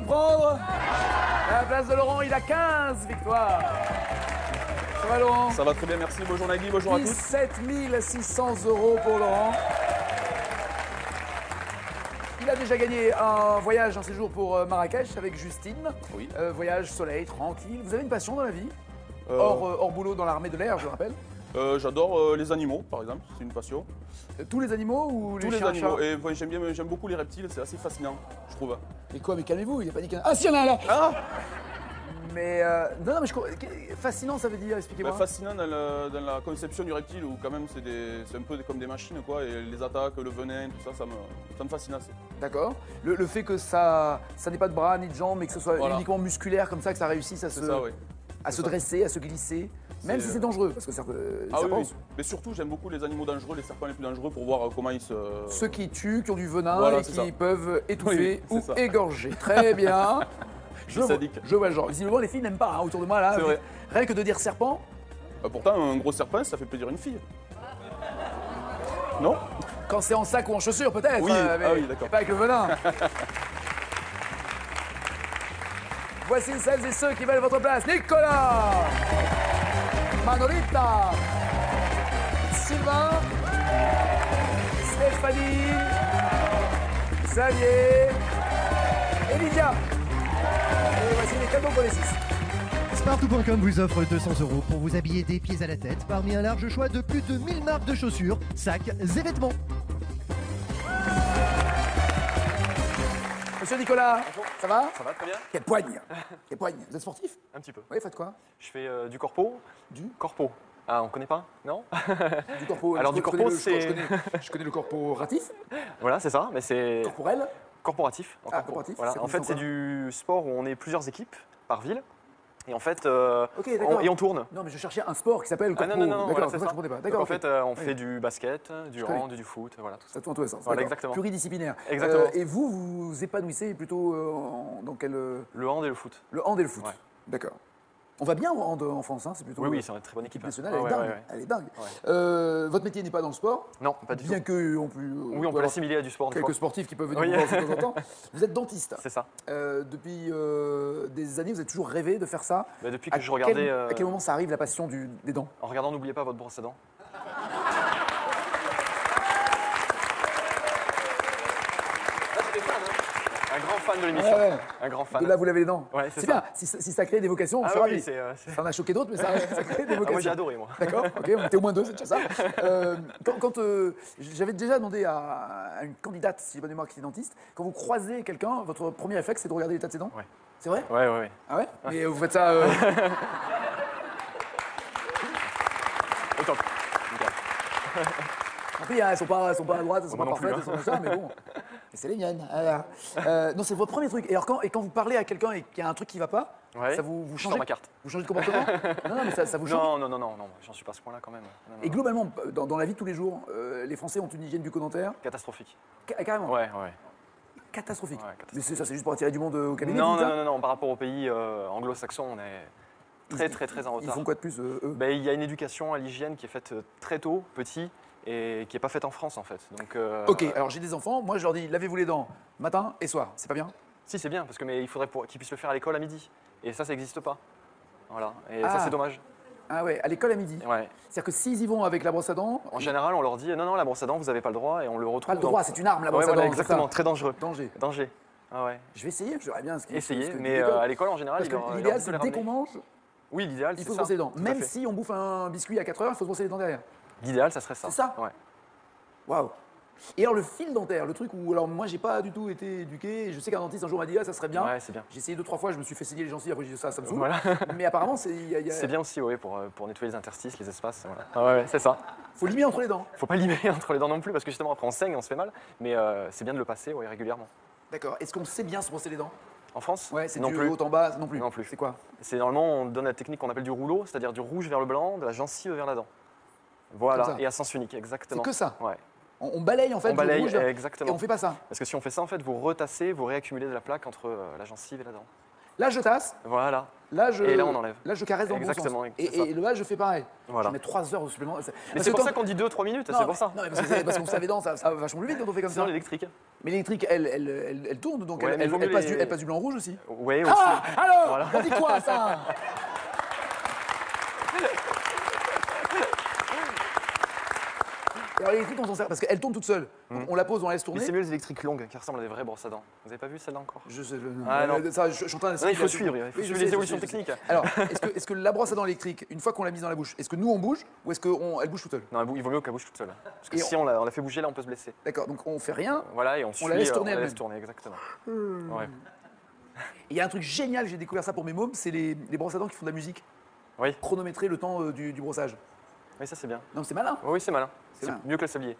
prendre la place de Laurent. Il a 15 victoires. Ça va, Laurent? Ça va très bien, merci. Bonjour Nagui, bonjour à tous. 17 600 € pour Laurent. Il a déjà gagné un voyage, un séjour pour Marrakech avec Justine. Oui. Voyage, soleil, tranquille. Vous avez une passion dans la vie? Hors boulot dans l'armée de l'air, je le rappelle. J'adore les animaux, par exemple, c'est une passion. Tous les animaux ou les Tous les chiens, animaux, chats? et j'aime beaucoup les reptiles, c'est assez fascinant, je trouve. Mais quoi, mais calmez-vous, il a pas dit qu'il y en a... Ah si, il y en a un là. Ah Mais non, mais fascinant, ça veut dire, expliquez-moi. Fascinant dans la conception du reptile, où quand même c'est un peu comme des machines, quoi, et les attaques, le venin, tout ça, ça me fascine assez. D'accord. Le fait que ça n'ait pas de bras ni de jambes, mais que ce soit uniquement musculaire comme ça, que ça réussisse à se dresser, à se glisser, même si c'est dangereux, parce que oui. Mais surtout, j'aime beaucoup les animaux dangereux, les serpents les plus dangereux, pour voir comment ils se... Ceux qui tuent, qui ont du venin et qui peuvent étouffer ou égorger. Très bien. Je vois le genre. Visiblement, les filles n'aiment pas autour de moi là. C'est vrai. Rien que de dire serpent. Pourtant, un gros serpent, ça fait plaisir à une fille. Non? Quand c'est en sac ou en chaussure, peut-être. Oui, mais d'accord. pas avec le venin. Voici celles et ceux qui veulent votre place. Nicolas, Manolita, Sylvain, Stéphanie, Xavier et Lydia. Et voici les cadeaux pour les 6. Spartou.com vous offre 200 € pour vous habiller des pieds à la tête parmi un large choix de plus de 1000 marques de chaussures, sacs et vêtements. Monsieur Nicolas, ça va? Ça va très bien. Quelle poigne. Quelle poigne. Vous êtes sportif? Un petit peu. Oui, faites quoi? Je fais du corpo. Du corpo. Ah, on connaît pas? Non? Du corpo. Alors du corpo, c'est... Je connais le corporatif. Voilà, c'est ça, mais c'est... Corporel. Corporatif. Corporatif. Voilà. En fait, c'est du sport où on est plusieurs équipes par ville. Et en fait, on tourne. Non, mais je cherchais un sport qui s'appelle le corpo. Non, d'accord, voilà, c'est ça que je comprenais pas. Donc, D'accord. en fait, on fait du basket, du hand, du foot, voilà, tout ça. Ça tourne tous les sens. Voilà, exactement. Pluridisciplinaire. Exactement. Et vous vous épanouissez plutôt dans quel... Le hand et le foot. Le hand et le foot. Ouais. D'accord. On va bien au hand en France, hein, c'est plutôt... Oui, c'est une très bonne équipe nationale, elle est dingue. Elle est dingue. Ouais. Votre métier n'est pas dans le sport? Non, pas du tout. Bien que on peut l'assimiler à du sport. Quelques sportifs qui peuvent venir nous voir de temps en temps. Vous êtes dentiste. C'est ça. Depuis des années, vous avez toujours rêvé de faire ça? Depuis que je regardais... À quel moment ça arrive, la passion des dents? En regardant, n'oubliez pas votre brosse à dents. Un grand fan de l'émission. Un grand fan. De là, vous lavez les dents. Ouais, c'est bien. Si ça crée des vocations, on sera ravis. Ça en a choqué d'autres, mais ça crée des vocations. Moi, j'ai adoré, moi. D'accord, ok, on était au moins deux, c'est déjà ça. J'avais déjà demandé à une candidate, si j'ai bonne mémoire, qui est dentiste, quand vous croisez quelqu'un, votre premier réflexe, c'est de regarder l'état de ses dents? Ouais. C'est vrai? Ouais. Ah ouais? Mais vous faites ça... Au top. Après, elles sont pas à droite, elles sont pas non plus, parfaites, elles sont machin, mais bon. Mais c'est les miennes. Voilà. Non, c'est votre premier truc. Et alors, quand vous parlez à quelqu'un et qu'il y a un truc qui va pas, ça vous je changez sors ma carte. Vous changez de comportement? Non, mais ça vous change. Non, j'en suis pas à ce point-là quand même. Non. Et globalement, dans la vie de tous les jours, les Français ont une hygiène buco-dentaire Catastrophique. Carrément. Ouais. Catastrophique. Ouais, catastrophique. Mais ça, c'est juste pour attirer du monde au cabinet? Non, par rapport aux pays anglo-saxons, on est très en retard. Ils font quoi de plus, eux? Il y a une éducation à l'hygiène qui est faite très tôt, petit, et qui n'est pas faite en France en fait. Donc, Ok, alors j'ai des enfants, moi je leur dis lavez-vous les dents matin et soir, c'est pas bien? Si, c'est bien, mais il faudrait qu'ils puissent le faire à l'école à midi. Et ça n'existe pas. Voilà, et ça c'est dommage. Ah ouais, à l'école à midi? Ouais. C'est-à-dire que s'ils y vont avec la brosse à dents... En général, on leur dit non, la brosse à dents, vous n'avez pas le droit, et on le retrouve. Pas le droit, c'est une arme la brosse à dents. Voilà, exactement, très dangereux. Danger. Ah ouais. Je vais essayer, je verrai bien ce qu'il Essayer, mais à l'école en général, l'idéal c'est dès qu'on mange, oui, l'idéal, il faut se brosser les dents. Même si on bouffe un biscuit à 4 heures, il faut se brosser les dents derrière. L'idéal, ça serait ça. C'est ça? Ouais. Waouh. Et alors le fil dentaire, le truc où, alors moi j'ai pas du tout été éduqué, je sais qu'un dentiste un jour m'a dit ça serait bien. Ouais, c'est bien. J'ai essayé 2-3 fois, je me suis fait saigner les gencives, après j'ai dit ça me saoule. Voilà. Mais apparemment c'est... C'est bien aussi, oui, pour nettoyer les interstices, les espaces. Voilà. Ah ouais, c'est ça. Faut limer entre les dents. Faut pas limer entre les dents non plus, parce que justement après on saigne, on se fait mal, mais c'est bien de le passer régulièrement. D'accord. Est-ce qu'on sait bien se brosser les dents? En France? Ouais, c'est non du plus. haut en bas, non plus. Non plus. C'est quoi? C'est normalement, on donne la technique qu'on appelle du rouleau, c'est-à-dire du rouge vers le blanc, de la gencive vers la dent. Voilà, et à sens unique, exactement. C'est que ça? Ouais. On balaye en fait on balaye, rouge, exactement. Et on fait pas ça? Parce que si on fait ça, en fait, vous retassez, vous réaccumulez de la plaque entre la gencive et la dent. Là, je tasse. Voilà. Et là, on enlève. Là, je caresse dans le bon sens. Et le bas, je fais pareil. Voilà. Je mets 3 heures supplémentaires. Mais c'est pour ça qu'on dit 2-3 minutes, c'est pour ça. Non, mais parce qu'on se lave les dents, ça va vachement plus vite quand on fait comme ça. L'électrique. Mais l'électrique, elle tourne, donc Ouais, elle passe du blanc au rouge aussi. Oui, aussi. Ah, alors, Voilà. on dit quoi ça? Alors l'électrique, on s'en sert parce qu'elle tourne toute seule. Donc, on la pose, on la laisse Mais tourner. c'est mieux les électriques longues qui ressemblent à des vraies brosses à dents. Vous avez pas vu celle-là encore? Je sais, non. je suis en train Non, il faut suivre les évolutions je sais. techniques. Alors, est-ce que la brosse à dents électrique, une fois qu'on l'a mise dans la bouche, est-ce que nous on bouge ou est-ce qu'elle bouge toute seule? Non, il vaut mieux qu'elle bouge toute seule. Parce que Et si on la fait bouger, là, on peut se blesser. D'accord, donc on fait rien. Voilà, et on suit, la laisse tourner on la elle-même. laisse tourner, exactement. Ouais. Il y a un truc génial, j'ai découvert ça pour mes mômes, c'est les brosses à dents qui font de la musique. Oui. Chronométrer le temps du brossage. Oui, ça c'est bien. Non, c'est malin. Oui, c'est malin. C'est C'est malin. mieux que le sablier. Ouais,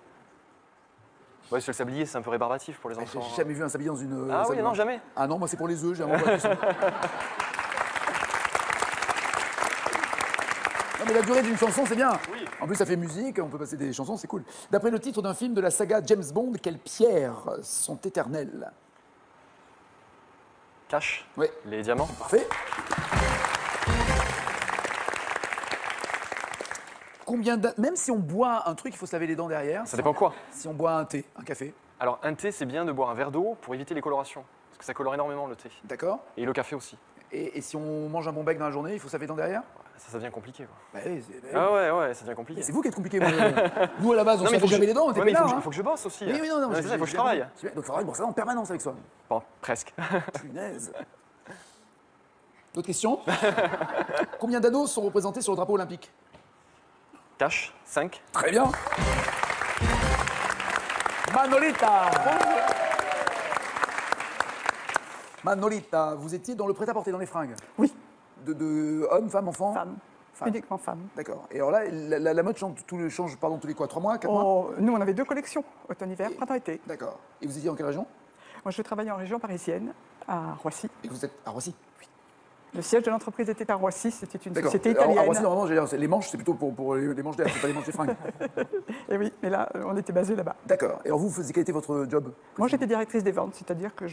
parce que le sablier, c'est un peu rébarbatif pour les J'ai enfants. jamais vu un sablier dans une. Ah salle oui, de non, bain. jamais. Ah non, moi c'est pour les œufs, j'ai un moment pas de Non, mais la durée d'une chanson, c'est bien. Oui. En plus, ça fait musique, on peut passer des chansons, c'est cool. D'après le titre d'un film de la saga James Bond, quelles pierres sont éternelles? Cache. Oui. Les diamants. Parfait. Même si on boit un truc, il faut se laver les dents derrière. Ça dépend quoi. Si on boit un thé, un café, Alors, un thé, c'est bien de boire un verre d'eau pour éviter les colorations. Parce que ça colore énormément le thé. d'accord. Et le café aussi. Et si on mange un bon bec dans la journée, il faut se laver les dents derrière. Ça devient compliqué, quoi. Bah oui, Ah ouais, ça devient compliqué. c'est vous qui êtes compliqué. Moi. Nous, à la base, on Non, se mais lavait jamais les dents, on était Ouais, mais pas là. il faut que je bosse aussi. Oui, non, Ouais, c'est ça, il faut que je travaille. Donc, il faudra brosser en permanence avec soi. Bon, presque. Punaise. D'autres questions? Combien d'anneaux sont représentés sur le drapeau olympique? Cache, 5. Très bien. Manolita. Manolita, vous étiez dans le prêt-à-porter, dans les fringues? Oui, De hommes, femmes, enfants? femme. Femme. Uniquement femme. D'accord. Et alors là, la mode change tous les quoi? 3 mois, 4 mois? Oh, nous, on avait 2 collections, automne-hiver, Et- printemps-été. D'accord. Et vous étiez dans quelle région? Moi, je travaillais en région parisienne, à Roissy. Et vous êtes à Roissy? Le siège de l'entreprise était à Roissy, c'était une D'accord. société Alors, à italienne. Roissy, normalement, j'allais dire, les manches, c'est plutôt pour les manches d'air, c'est pas les manches des fringues. Et oui, mais là, on était basé là-bas. D'accord. Et alors vous, quel était votre job? Moi, j'étais directrice des ventes, c'est-à-dire que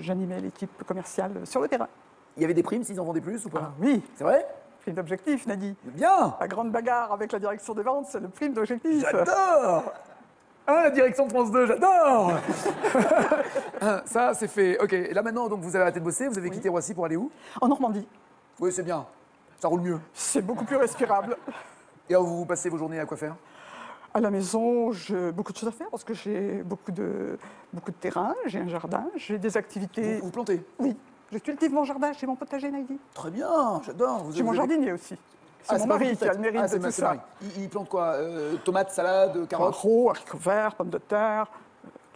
j'animais l'équipe commerciale sur le terrain. Il y avait des primes s'ils en vendaient plus ou Ah pas? oui, C'est vrai? prime d'objectif, Nadi. Bien. La grande bagarre avec la direction des ventes, c'est le prime d'objectif. J'adore. Ah, la direction de France 2, j'adore. Ça, c'est fait. Ok. Et là maintenant, donc vous avez arrêté de bosser, vous avez quitté Roissy pour aller où? En Normandie, Oui, c'est bien. Ça roule mieux. c'est beaucoup plus respirable. Et alors vous passez vos journées à quoi faire? À la maison, j'ai beaucoup de choses à faire parce que j'ai beaucoup de terrain, j'ai un jardin, j'ai des activités. Vous plantez? Oui, je cultive mon jardin, j'ai mon potager, Nagui. Très bien, j'adore. J'ai mon jardinier aussi. C'est mon pas vous mari qui a faites. le mérite Ah, de c'est tout c'est ça. mari. Il plante quoi? Tomates, salades, carottes? Poireaux, haricots verts, pommes de terre,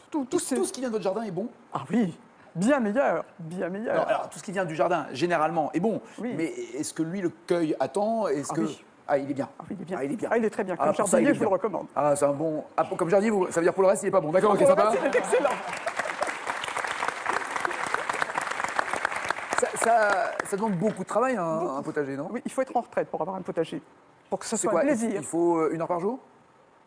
tout Tout ces... ce qui vient de votre jardin est bon? Ah oui, bien meilleur, bien meilleur. Alors, tout ce qui vient du jardin, généralement, est bon. Oui. Mais est-ce que lui le cueille à temps? Est-ce Ah que... oui. Ah, il est bien. Ah oui, il est bien. Ah, il est bien. Ah, il est très bien. Ah, Comme pour ça, il jardinier, est je vous le bien. recommande. Ah, c'est un bon... Ah, comme jardinier, ça veut dire pour le reste, il est pas bon. D'accord, ok, Pour le sympa. reste, il est excellent. Ça demande beaucoup de travail, un potager, non? Oui, il faut être en retraite pour avoir un potager. Pour que ce C'est soit quoi? un plaisir. Il faut 1 heure par jour?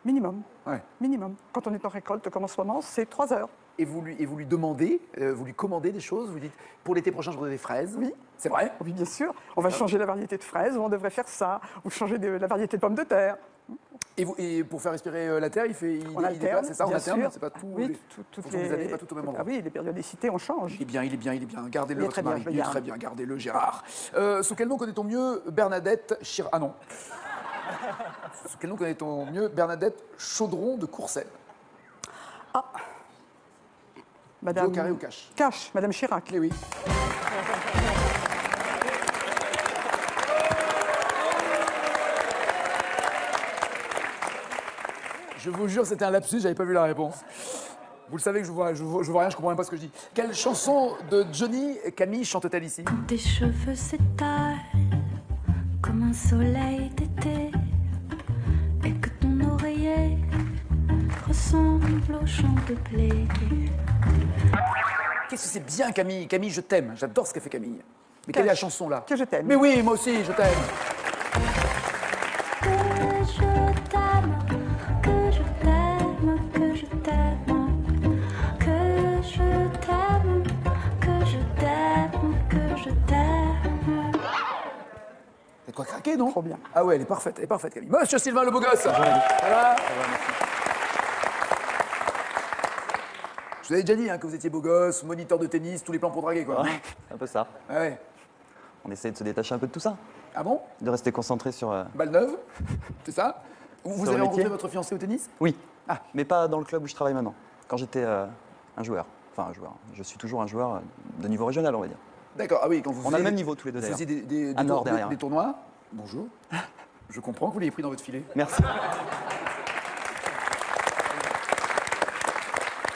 Minimum. Ouais. Minimum. Quand on est en récolte, comme en ce moment, c'est 3 heures. Et vous lui demandez, vous lui commandez des choses, vous dites, pour l'été prochain, je voudrais des fraises. Oui. C'est vrai? Oui, bien sûr. On va changer la variété de fraises, on devrait faire ça. Ou changer la variété de pommes de terre. Et pour faire respirer la terre, il On alterne, c'est ça, on bien alterne, sûr. c'est pas tout. Oui, en fonction des années, pas tout au même endroit. Ah oui, les périodicités, on change. Il est bien, il est bien, il est bien. Gardez-le, Il est votre très bien, mari. je le Il est garde. très bien, gardez-le, Gérard. Sous quel nom connaît-on mieux Bernadette Chirac? Ah non. Sous quel nom connaît-on mieux Bernadette Chaudron de Courcelles? Madame... Au carré ou cash? Cash, Madame Chirac. Eh oui. Je vous jure, c'était un lapsus, j'avais pas vu la réponse. Vous le savez que je vois rien, je comprends même pas ce que je dis. Quelle chanson de Johnny Camille chante-t-elle ici? Tes cheveux s'étalent comme un soleil d'été et que ton oreiller ressemble au champ de blé. Qu'est-ce que c'est bien Camille? Camille, je t'aime. J'adore ce qu'a fait Camille. Mais quelle est la chanson là? Que je t'aime. Mais oui, moi aussi, je t'aime. Que je t'aime, que je t'aime, que je t'aime, que je t'aime, que je t'aime, que je t'aime. C'est quoi craquer, non? Trop bien. Ah ouais, elle est parfaite Camille. Monsieur Sylvain le beau gosse. Voilà. Je vous avez déjà dit que vous étiez beau gosse, moniteur de tennis, tous les plans pour draguer, quoi. Ouais, un peu ça. Ouais. On essaie de se détacher un peu de tout ça. Ah bon? De rester concentré sur... Balle neuve, c'est ça? Vous Sur avez le rencontré métier. votre fiancé au tennis? Oui, Ah. mais pas dans le club où je travaille maintenant. Quand j'étais un joueur. Enfin, un joueur. Je suis toujours un joueur de niveau régional, on va dire. D'accord, ah oui, quand vous On a le même niveau tous les deux, Vous d'ailleurs. faisiez des À Nord, derrière. des tournois. Bonjour. Je comprends que vous l'ayez pris dans votre filet. Merci.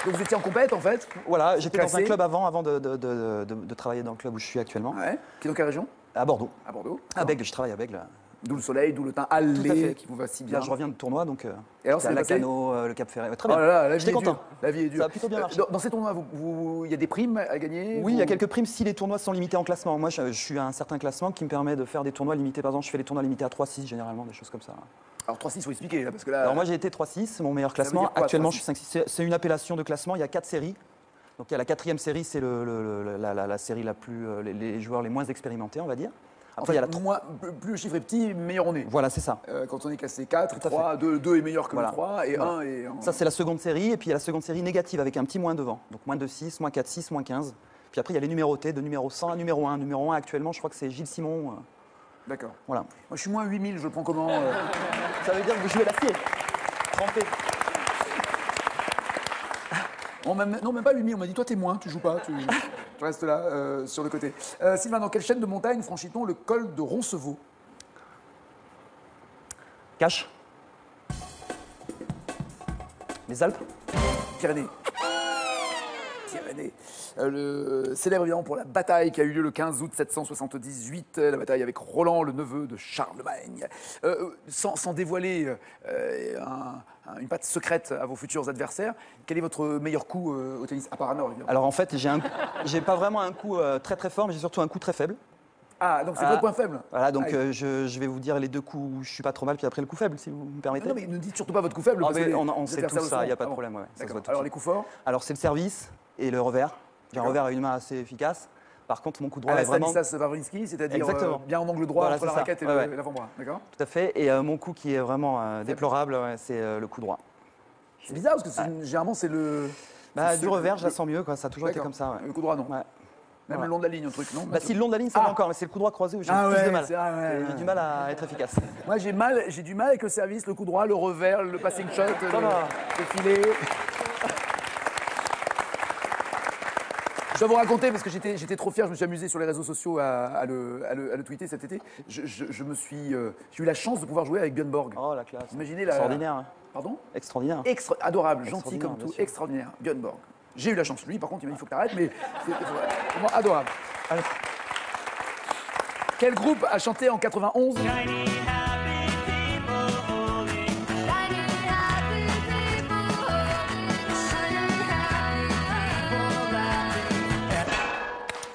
Donc vous étiez en compète, en fait? Voilà, j'étais dans un Classé. club avant de travailler dans le club où je suis actuellement. Ouais. Qui est dans quelle région? À Bordeaux. À Bordeaux. À Bègle, je travaille à Bègle. D'où le soleil, d'où le teint Tout à allé fait. qui vous va si bien. Là, je reviens de tournoi, donc Et alors, ça s'est passé Lacano, le Cap Ferret. Ouais, très Oh bien. là là, la vie J'étais est content. dure. La vie est dure. Ça a plutôt bien marché. Dans ces tournois, il y a des primes à gagner? Oui, il y a quelques primes si les tournois sont limités en classement. Moi, je suis à un certain classement qui me permet de faire des tournois limités. Par exemple, je fais des tournois limités à 3-6 généralement, des choses comme ça. Alors 3-6, il faut expliquer, là, parce que là... Alors moi, j'ai été 3-6, mon meilleur veut classement. dire quoi, Actuellement, 3-6? je suis 5-6. C'est une appellation de classement. Il y a 4 séries. Donc il y a la 4e série, c'est la série la plus... les joueurs les moins expérimentés, on va dire. En Après, fait, il y a la plus le chiffre est petit, meilleur on est. Voilà, c'est ça. Quand on est classé 4, Tout à 3, 2 est meilleur que Voilà. le 3, et Voilà. 1 est... Ça, c'est la seconde série. Et puis, il y a la seconde série négative avec un petit moins devant. Donc, moins de 6, moins 4, 6, moins 15. Puis après, il y a les numérotés de numéro 100 à numéro 1. Numéro 1, actuellement, je crois que c'est Gilles Simon. D'accord. Voilà. Moi, je suis moins 8000, je le prends comment Ça veut dire que vous jouez l'acier. Trempé. Non, même pas 8000, on m'a dit, toi, t'es moins, tu joues pas, tu restes là, sur le côté. Sylvain, dans quelle chaîne de montagne franchit-on le col de Roncevaux? Cache. Les Alpes. Pyrénées. Célèbre évidemment pour la bataille qui a eu lieu le 15 août 778, la bataille avec Roland, le neveu de Charlemagne. Sans dévoiler une patte secrète à vos futurs adversaires, quel est votre meilleur coup au tennis, à part à Nord, évidemment? Alors, en fait, j'ai pas vraiment un coup très très fort, mais j'ai surtout un coup très faible. Ah, donc c'est votre point faible? Voilà, donc Ah, je vais vous dire les deux coups où je suis pas trop mal, puis après le coup faible, si vous me permettez. non, mais ne dites surtout pas votre coup faible. Ah, parce mais que on les sait adversaires tout le ça, il sont. n'y a pas de Ah bon. problème. Ouais, ça se D'accord. voit tout de Alors suite. les coups forts? Alors, c'est le service et le revers. J'ai un revers à une main assez efficace. Par contre, mon coup droit À la est vraiment... Stanislas Wawrinski, c'est-à-dire Exactement. bien en angle droit Voilà, entre la c'est ça. raquette et Ouais, et l'avant-bras. D'accord? Tout à fait. Et mon coup qui est vraiment déplorable, ouais, c'est le coup droit. C'est bizarre parce que généralement c'est le. Bah, c'est du ce- revers, je la sens mieux, quoi. Ça a toujours été D'accord. comme ça. Ouais. Le coup droit, non. Ouais. Même Voilà. le long de la ligne, un truc, non? Bah, si le long de la ligne, ça va encore, mais c'est le coup droit croisé où j'ai Ah plus ouais, de mal. c'est vrai, ouais, J'ai ouais. du mal à être efficace. Moi, j'ai du mal avec le service, le coup droit, le revers, le passing shot, Ça va. le filet. Je dois vous raconter, parce que j'étais trop fier, je me suis amusé sur les réseaux sociaux à le tweeter cet été. J'ai eu la chance de pouvoir jouer avec Björn Borg. Oh, la classe. Imaginez la... Extraordinaire. Hein. Pardon? Extraordinaire. Adorable, gentil Extraordinaire, comme bien tout, sûr. extraordinaire. Björn Borg. J'ai eu la chance. Lui, par contre, il m'a dit il faut que t'arrêtes, mais c'est vraiment adorable. Allez. Quel groupe a chanté en 91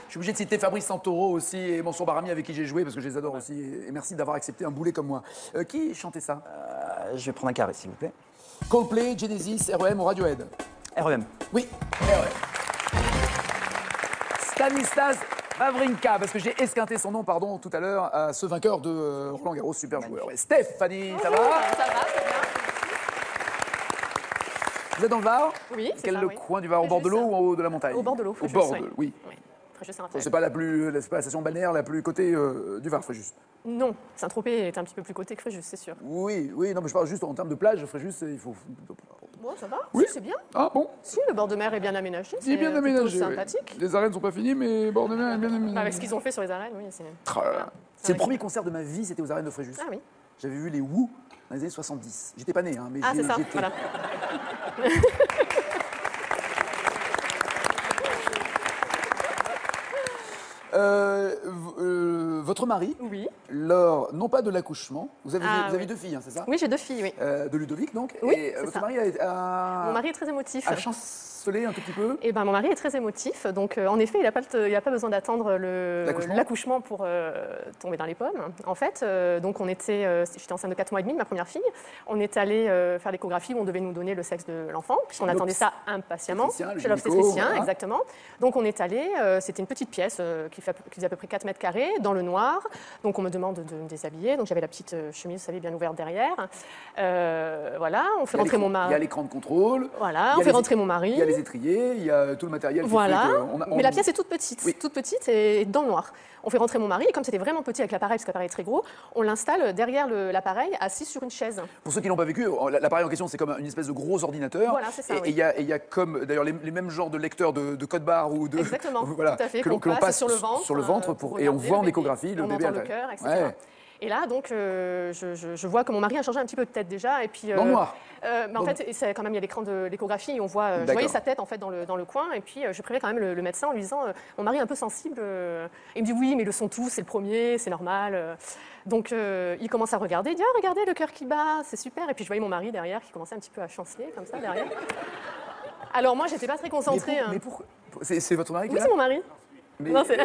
Je suis obligé de citer Fabrice Santoro aussi et Mansour Barami avec qui j'ai joué parce que je les adore aussi. Et merci d'avoir accepté un boulet comme moi. Qui chantait ça? Je vais prendre un carré, s'il vous plaît. Coldplay, Genesis, REM ou Radiohead? REM. Oui, REM. Stanislas Wawrinka, parce que j'ai esquinté son nom, pardon, tout à l'heure, à ce vainqueur de Roland Garros, super joueur. Et Stéphanie, ça va? Ça va, très bien. Vous êtes dans le Var? Oui, c'est Quel ça, le oui. coin du Var? Au Fréjus. bord de l'eau ou en haut de la montagne? Au bord de l'eau, Au Fréjus, bord oui. de oui. Fréjus, Saint-Raphaël. C'est pas la station balnéaire la plus cotée du Var, Fréjus. Non, Saint-Tropez est un petit peu plus côté que Fréjus, c'est sûr. Oui, non, mais je parle juste en termes de plage, Fréjus, il faut. Bon, ça va, Oui. si, c'est bien. Ah bon? Si, le bord de mer est bien aménagé, C'est bien plutôt aménagé. oui. sympathique. Les arènes sont pas finies, mais bord de mer est bien aménagé. Avec ce qu'ils ont fait sur les arènes, oui. C'est Ah là là. C'est le Avec- premier concert de ma vie, c'était aux arènes de Fréjus. Ah oui. J'avais vu les Who dans les années 70. J'étais pas né, hein, mais Ah, c'est ça, j'étais. voilà. Votre mari, Oui. lors, non pas de l'accouchement, vous avez oui. deux filles, hein, c'est ça? Oui, j'ai deux filles, oui. De Ludovic, donc. Oui, Et c'est votre ça. mari Mon mari est très émotif. a chancelé un tout petit peu. Eh ben, mon mari est très émotif, donc en effet, il n'a pas besoin d'attendre l'accouchement pour tomber dans les pommes. En fait, donc j'étais enceinte de 4 mois et demi de ma première fille. On est allé faire l'échographie où on devait nous donner le sexe de l'enfant, puisqu'on attendait ça impatiemment. Obstétricien, le Chez gynéco, l'obstétricien, voilà. exactement. Donc on est allé, c'était une petite pièce qui faisait à peu près 4 mètres carrés, dans le noir. Donc on me demande de me déshabiller. Donc j'avais la petite chemise, vous savez, bien ouverte derrière. Voilà, on fait rentrer mon Il y a mari. l'écran de contrôle. Voilà, il y a on fait les- rentrer mon mari. Il y a les les étriers, il y a tout le matériel qui Voilà, fait qu'on a- mais la pièce est toute petite, Oui. toute petite et dans le noir. On fait rentrer mon mari, et comme c'était vraiment petit avec l'appareil, parce que l'appareil est très gros, on l'installe derrière l'appareil, assis sur une chaise. Pour ceux qui l'ont pas vécu, l'appareil en question, c'est comme une espèce de gros ordinateur. Voilà, c'est ça, Et oui. il y a comme, d'ailleurs, les mêmes genres de lecteurs de code barre ou de. Exactement, voilà, tout à fait, que l'on qu'on passe passe sur le ventre. sur le ventre pour et on regarder voit en le bébé. échographie le on bébé à entend le l'intérieur. cœur, etc. Ouais. Et là, donc, je vois que mon mari a changé un petit peu de tête déjà. Et puis, Dans le noir. Mais en fait, c'est quand même, il y a l'écran de l'échographie et on voit, je D'accord. voyais sa tête en fait dans le coin. Et puis, je préviens quand même le médecin en lui disant, mon mari est un peu sensible. Il me dit oui, mais ils le sont tous, c'est le premier, c'est normal. Donc, il commence à regarder, il dit, ah, regardez le cœur qui bat, c'est super. Et puis, je voyais mon mari derrière qui commençait un petit peu à chanceler comme ça derrière. Alors moi, j'étais pas très concentrée. Mais pourquoi c'est votre mari qui Oui, est c'est là mon mari. Mais, Non, c'est-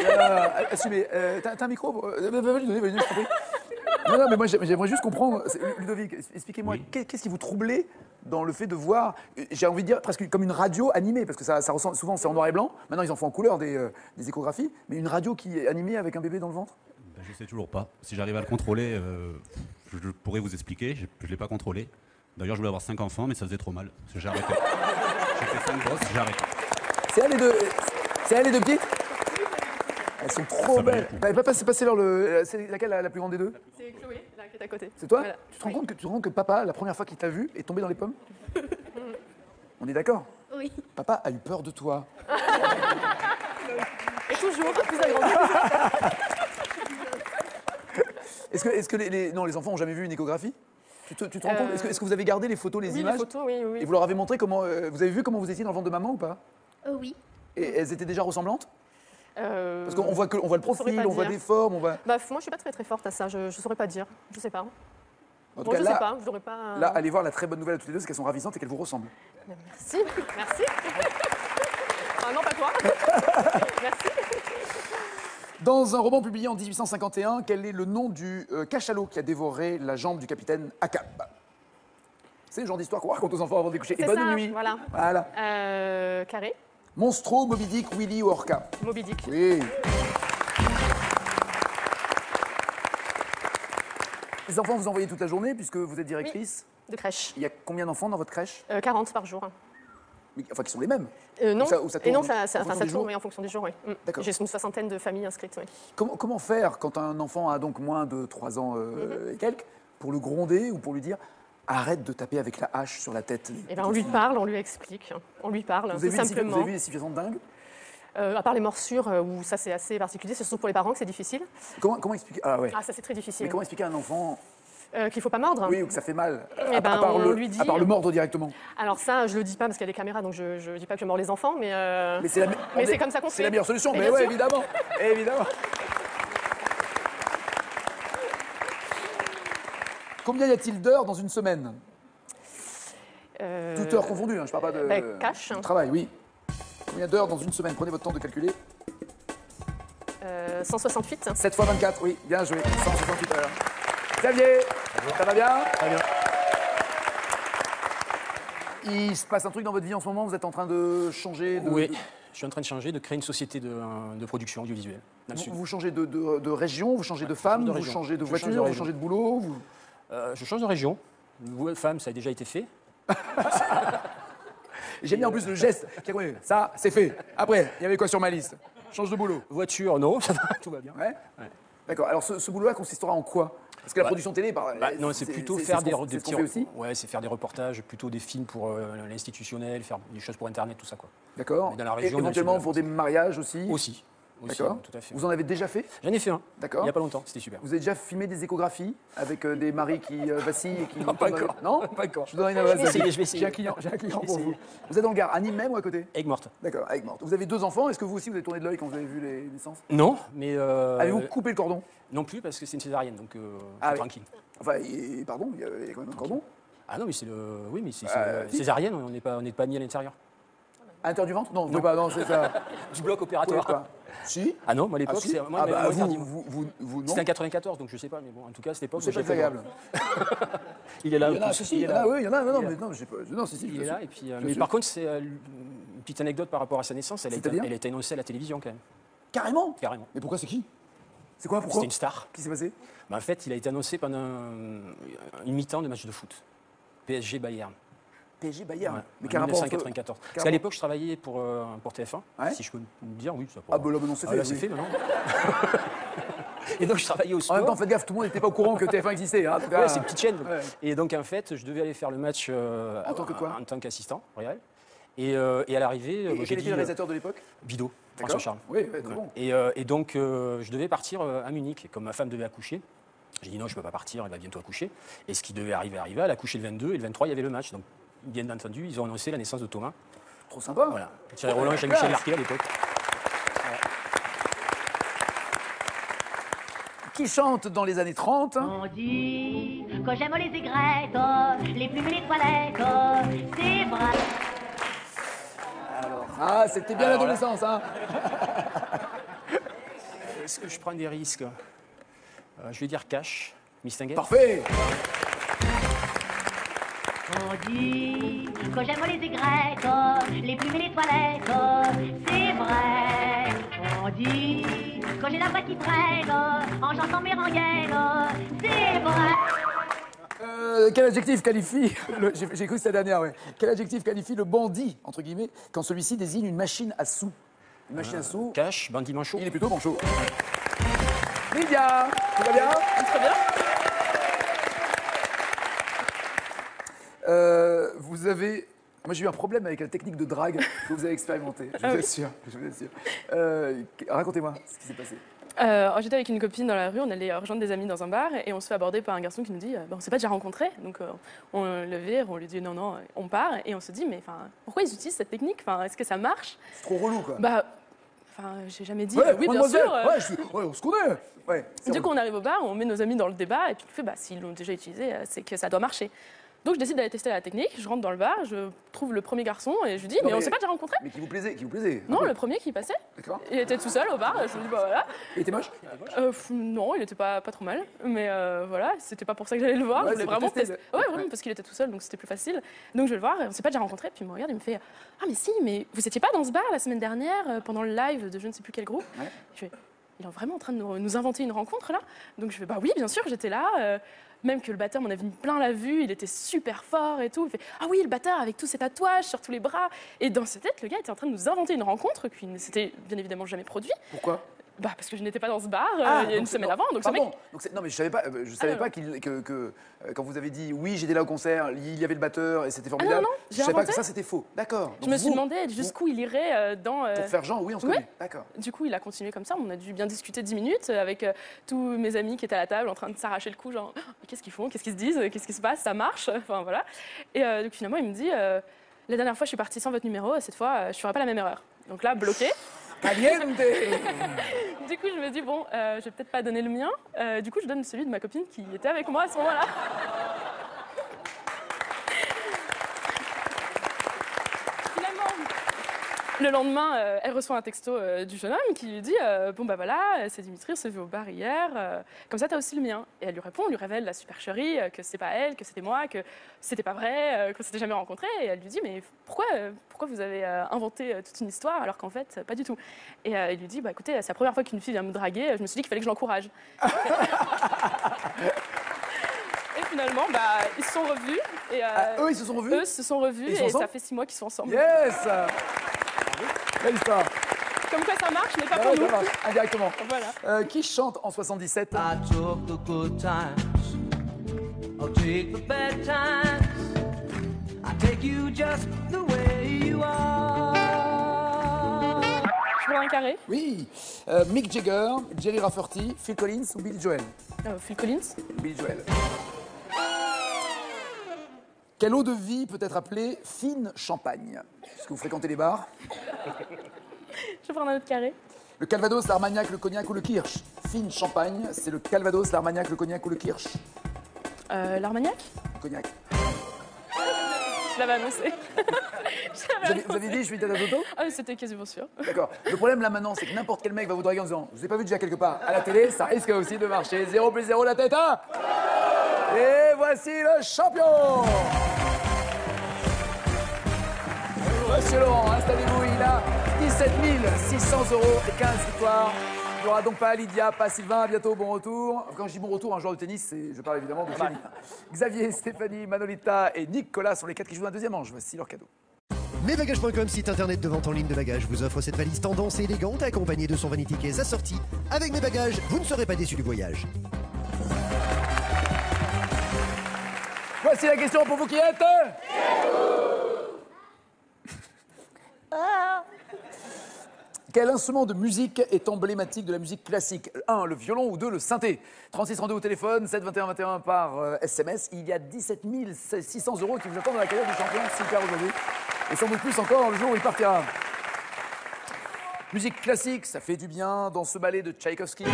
assumez. T'as un micro Vas-y, donnez, je t'en prie. Non, mais moi, j'aimerais juste comprendre. Ludovic, expliquez-moi, qu'est-ce qui vous troublait dans le fait de voir, j'ai envie de dire, presque comme une radio animée, parce que ça ressemble, souvent c'est en noir et blanc, maintenant ils en font en couleur des échographies, mais une radio qui est animée avec un bébé dans le ventre? Ben, je sais toujours pas. Si j'arrive à le contrôler, je pourrais vous expliquer. Je ne l'ai pas contrôlé. D'ailleurs, je voulais avoir 5 enfants, mais ça faisait trop mal. Parce que j'ai arrêté. J'ai fait 5 gosses, j'ai arrêté. C'est elle les deux petites? Elles sont trop Ça valait belles. le coup. T'avais pas passé leur c'est laquelle la plus grande des deux? C'est Chloé, là, qui est à côté. C'est toi? Voilà. Tu te rends compte que papa, la première fois qu'il t'a vu, est tombé dans les pommes? On est d'accord? Oui. Papa a eu peur de toi. Et toujours, plus agrandi. Est-ce que les enfants ont jamais vu une échographie? Tu te rends compte? Est-ce que vous avez gardé les photos, les Oui, images? les photos, oui, oui. Et vous leur avez montré comment. Vous avez vu comment vous étiez dans le ventre de maman ou pas? Oui. Et elles étaient déjà ressemblantes? Parce qu'on voit le saurait profil, pas on voit dire. des formes, on voit. Bah, moi, je suis pas très forte à ça. Je saurais pas dire. Je sais pas. En tout Bon, cas, je là, sais pas. Je n'aurais pas. là, allez voir la très bonne nouvelle à toutes les deux, c'est qu'elles sont ravissantes et qu'elles vous ressemblent. Merci. Merci. Ah non, pas toi. Merci. Dans un roman publié en 1851, quel est le nom du cachalot qui a dévoré la jambe du capitaine Ahab? C'est le genre d'histoire qu'on raconte aux enfants avant de les coucher. Et C'est bonne ça, nuit. voilà. Voilà. Carré. Monstro, Moby Dick, Willy ou Orca? Moby Dick. Oui. Les enfants, vous envoyez toute la journée puisque vous êtes directrice. De crèche. Il y a combien d'enfants dans votre crèche? 40 par jour. Enfin, qui sont les mêmes. Non. Ou ça Et non, tourne ça en fonction ça des tourne jours? oui, en fonction des jours, oui. D'accord. J'ai une 60aine de familles inscrites, oui. Comment faire quand un enfant a donc moins de 3 ans et quelques pour le gronder ou pour lui dire arrête de taper avec la hache sur la tête? Et ben, on lui parle, on lui explique. On lui parle, Vous tout avez, vu simplement. vous avez vu des situations de dingue? À part les morsures, où ça c'est assez particulier, c'est surtout pour les parents que c'est difficile. Comment expliquer? Ah ouais. Ah, ça c'est très difficile. Mais comment expliquer à un enfant Qu'il faut pas mordre. oui, ou que ça fait mal Eh ben, on lui dit- à part le mordre directement. Alors ça, je le dis pas parce qu'il y a des caméras, donc je dis pas que je mords les enfants, mais Mais c'est la, mais c'est comme ça qu'on c'est fait. la meilleure solution. Mais Mais bien ouais, sûr. évidemment. Évidemment. Combien y a-t-il d'heures dans une semaine? Toutes heures confondues, hein, je parle pas de cash. du travail, oui. Combien d'heures dans une semaine? Prenez votre temps de calculer. 168. 7 fois 24, oui, bien joué. 168 heures. Xavier, ça va bien? Très bien. Il se passe un truc dans votre vie en ce moment? Vous êtes en train de changer de... Oui, je suis en train de changer, de créer une société de production audiovisuelle dans le sud. Vous changez de région, vous changez de femme, de vous région. changez de Je change de voiture, vous région. changez de boulot Je change de région. Femme, ça a déjà été fait. J'aime bien en plus le geste. Oui, ça, c'est fait. Après, il y avait quoi sur ma liste? Change de boulot. Voiture, non, ça va, tout va bien. Ouais. D'accord. Alors ce boulot-là consistera en quoi? Parce que la production télé, Non, c'est plutôt c'est faire ce des, qu'on- des c'est ce qu'on petits. fait aussi. Ouais, c'est faire des reportages, plutôt des films pour l'institutionnel, faire des choses pour Internet, tout ça quoi. D'accord. Mais dans la Et région, dans le éventuellement sud de la pour des mariages aussi. Aussi, D'accord. tout à fait. Vous en avez déjà fait? J'en ai fait un. D'accord. Il n'y a pas longtemps, c'était super. Vous avez déjà filmé des échographies avec des maris qui vacillent et qui... Non, pas encore. Non? Pas encore. Je vous donne une adresse. Je vais essayer. J'ai un client Je vais pour vous. essayer. Vous êtes dans le Gard, à Nîmes même ou à côté? Aigues-Mortes. D'accord, avec Morte. Vous avez 2 enfants. Est-ce que vous aussi vous avez tourné de l'œil quand vous avez vu les naissances? Non, mais. Avez-vous coupé le cordon? Non plus, parce que c'est une césarienne, donc Ah oui. tranquille. Enfin, pardon, il y a quand même un cordon. Ah non, mais c'est le. Oui, mais c'est si. césarienne, on n'est pas mis à l'intérieur. À l'intérieur du ventre? Non, vous pouvez pas, non, c'est ça. Du bloc Vous pouvez opératoire. pas. Si? Ah non, moi à l'époque, Ah, si. c'est. Moi, Ah bah, interdit. vous, non. C'était en 94, donc je sais pas, mais bon, en tout cas, à cette époque, C'est moi, pas j'ai fait le désagréable. droit. Il est là. Il y en a, en plus. si, si, Il il est y en a, là. oui, il y en a. Non, Il est non, mais j'ai pas. Non, si, si. Il bien est sûr. là, et puis. Bien Mais sûr. par contre, c'est une petite anecdote par rapport à sa naissance. Elle C'est-à-dire a été annoncée à la télévision quand même. Carrément? Carrément. Mais pourquoi c'est qui? C'est quoi? Pourquoi? C'était une star. Qu'est-ce qui s'est passé? Bah, en fait, il a été annoncé pendant une mi-temps de match de foot. PSG Bayern. PSG Bayern. Ouais, Mais en quel rapport entre- 1994. Parce qu'à l'époque, je travaillais pour TF1, Ouais. si je peux me dire, oui. Ça Ah bah là maintenant c'est Ah, fait. là, oui. c'est fait maintenant. Et donc, je travaillais au En sport. même temps, faites gaffe, tout le monde n'était pas au courant que TF1 existait. Hein, en tout cas. Ouais, c'est une petite chaîne. Ouais. Et donc, en fait, je devais aller faire le match En tant que quoi? en tant qu'assistant réel. Et à l'arrivée, Et j'ai quel dit était le réalisateur de l'époque? Bido, D'accord. François Charles. Oui, très bon. Et donc, je devais partir à Munich. Et comme ma femme devait accoucher, j'ai dit non, je ne peux pas partir, elle va bientôt accoucher. Et ce qui devait arriver, elle a accouché le 22 et le 23, il y avait le match. Donc, bien entendu, ils ont annoncé la naissance de Thomas. Trop sympa. Voilà. Thierry Roland et Jean-Michel Larquet à l'époque. Qui chante dans les années 30? On dit que j'aime les aigrettes, les plumes et les toilettes, c'est vrai. Ah, c'était bien Alors là- l'adolescence, hein. Est-ce que je prends des risques? Je vais dire Cash, Mistinguet. Parfait. On dit que j'aime les aigrettes, les plumes et les toilettes, c'est vrai. On dit que j'ai la voix qui traîne en chantant mes rengaines, c'est vrai. Quel adjectif qualifie, j'ai cru que c'était la dernière, ouais. Quel adjectif qualifie le bandit, entre guillemets, quand celui-ci désigne une machine à sous? Une machine à sous, Cash, bandit manchot. il est plutôt manchot. Lydia, tout va bien? Très bien. Vous avez... Moi, j'ai eu un problème avec la technique de drague que vous avez expérimentée, je vous assure. Je vous assure. Racontez-moi ce qui s'est passé. J'étais avec une copine dans la rue, on allait rejoindre des amis dans un bar et on se fait aborder par un garçon qui nous dit on s'est pas déjà rencontrés. Donc on le vire, on lui dit non, on part et on se dit mais pourquoi ils utilisent cette technique, est-ce que ça marche? C'est trop relou, quoi. J'ai jamais dit Ouais, oui bien mademoiselle, sûr. ouais, on se connaît. Ouais, c'est Du relou. coup on arrive au bar, on met nos amis dans le débat et puis il fait s'ils l'ont déjà utilisé, c'est que ça doit marcher. Donc je décide d'aller tester la technique, je rentre dans le bar, je trouve le premier garçon et je lui dis Non, mais on s'est pas déjà rencontrés? Mais qui vous plaisait, qui vous plaisait? Non, le premier qui passait. D'accord. Il était tout seul au bar, je me dis voilà. Il était moche? Non, il était pas trop mal, mais voilà, c'était pas pour ça que j'allais le voir. Ouais, Je voulais c'est pour vraiment tester, tester. Ouais, vraiment parce qu'il était tout seul, donc c'était plus facile. Donc je vais le voir, et on s'est pas déjà rencontrés, puis il me regarde, il me fait ah mais si, mais vous étiez pas dans ce bar la semaine dernière pendant le live de je ne sais plus quel groupe? Ouais. Je fais il est vraiment en train de nous inventer une rencontre là? Donc je fais bah oui, bien sûr, j'étais là. Même que le batteur m'en avait mis plein la vue, il était super fort et tout. Il fait ah oui, le batteur avec tous ses tatouages sur tous les bras. Et dans sa tête, le gars était en train de nous inventer une rencontre qui ne s'était bien évidemment jamais produit. Pourquoi? Parce que je n'étais pas dans ce bar il y a une semaine avant. Donc Pardon. Non, mais je savais pas que quand vous avez dit oui, j'étais là au concert, il y avait le batteur et c'était formidable. non, je j'ai savais pas inventé. que ça c'était faux. D'accord. Je me suis demandé jusqu'où il irait dans. Pour faire genre, oui, on se connaît. D'accord. Du coup, il a continué comme ça. On a dû bien discuter 10 minutes avec tous mes amis qui étaient à la table en train de s'arracher le cou, genre mais qu'est-ce qu'ils font, qu'est-ce qu'ils se disent, qu'est-ce qui se passe, ça marche. Enfin voilà. Et donc finalement, il me dit la dernière fois, je suis partie sans votre numéro, cette fois, je ferai pas la même erreur. Donc là, bloqué. Caliente. Du coup, je me dis bon, je vais peut-être pas donner le mien. Du coup, je donne celui de ma copine qui était avec moi à ce moment-là. Le lendemain, elle reçoit un texto du jeune homme qui lui dit bon bah voilà, c'est Dimitri, on s'est vu au bar hier, comme ça t'as aussi le mien. Et elle lui répond, on lui révèle la supercherie, que c'est pas elle, que c'était moi, que c'était pas vrai, qu'on s'était jamais rencontrés. Et elle lui dit mais pourquoi vous avez inventé toute une histoire alors qu'en fait pas du tout. Et il lui dit bah écoutez, c'est la première fois qu'une fille vient me draguer, je me suis dit qu'il fallait que je l'encourage. Et finalement, ils se sont revus. Et, eux, ils se sont revus? Eux se sont revus Ils sont et ensemble ça fait 6 mois qu'ils sont ensemble. Yes. Belle histoire. Comme quoi ça marche, mais pas Ouais, pour nous. ça marche, indirectement. Voilà. Qui chante en 77? I took the good times, I'll take the bad times, I take you just the way you are. Je veux un carré. Oui. Mick Jagger, Jerry Rafferty, Phil Collins ou Billy Joel? Phil Collins. Billy Joel. Quelle eau de vie peut être appelée fine champagne? Est-ce que vous fréquentez les bars? Je vais prendre un autre carré. Le Calvados, l'Armagnac, le Cognac ou le Kirsch? Fine champagne, c'est le Calvados, l'Armagnac, le Cognac ou le Kirsch? L'Armagnac? Cognac. Je l'avais annoncé. Vous avez dit je suis tête à toto? C'était quasiment sûr. D'accord. Le problème là maintenant, c'est que n'importe quel mec va vous draguer en disant je vous ai pas vu déjà quelque part à la télé, ça risque aussi de marcher. 0 plus 0 la tête, hein? Et voici le champion! Monsieur Laurent, installez-vous, il a 17 600 € et 15 victoires. Il n'y aura donc pas Lydia, pas Sylvain, à bientôt, bon retour. Quand je dis bon retour, un joueur de tennis, je parle évidemment de Thierry. Xavier, Stéphanie, Manolita et Nicolas sont les 4 qui jouent dans la deuxième manche. Voici leur cadeau. Mesbagages.com, site internet de vente en ligne de bagages, vous offre cette valise tendance et élégante accompagnée de son vanity case assorti. Avec mes bagages, vous ne serez pas déçus du voyage. Voici la question pour vous qui êtes. Quel instrument de musique est emblématique de la musique classique? 1, le violon, ou 2, le synthé. 36 32 au téléphone, 7 21 21 par SMS. Il y a 17 600 € qui vous attendent dans la carrière du champion, super aujourd'hui. Et sans doute plus encore le jour où il partira. Musique classique, ça fait du bien dans ce ballet de Tchaïkovski.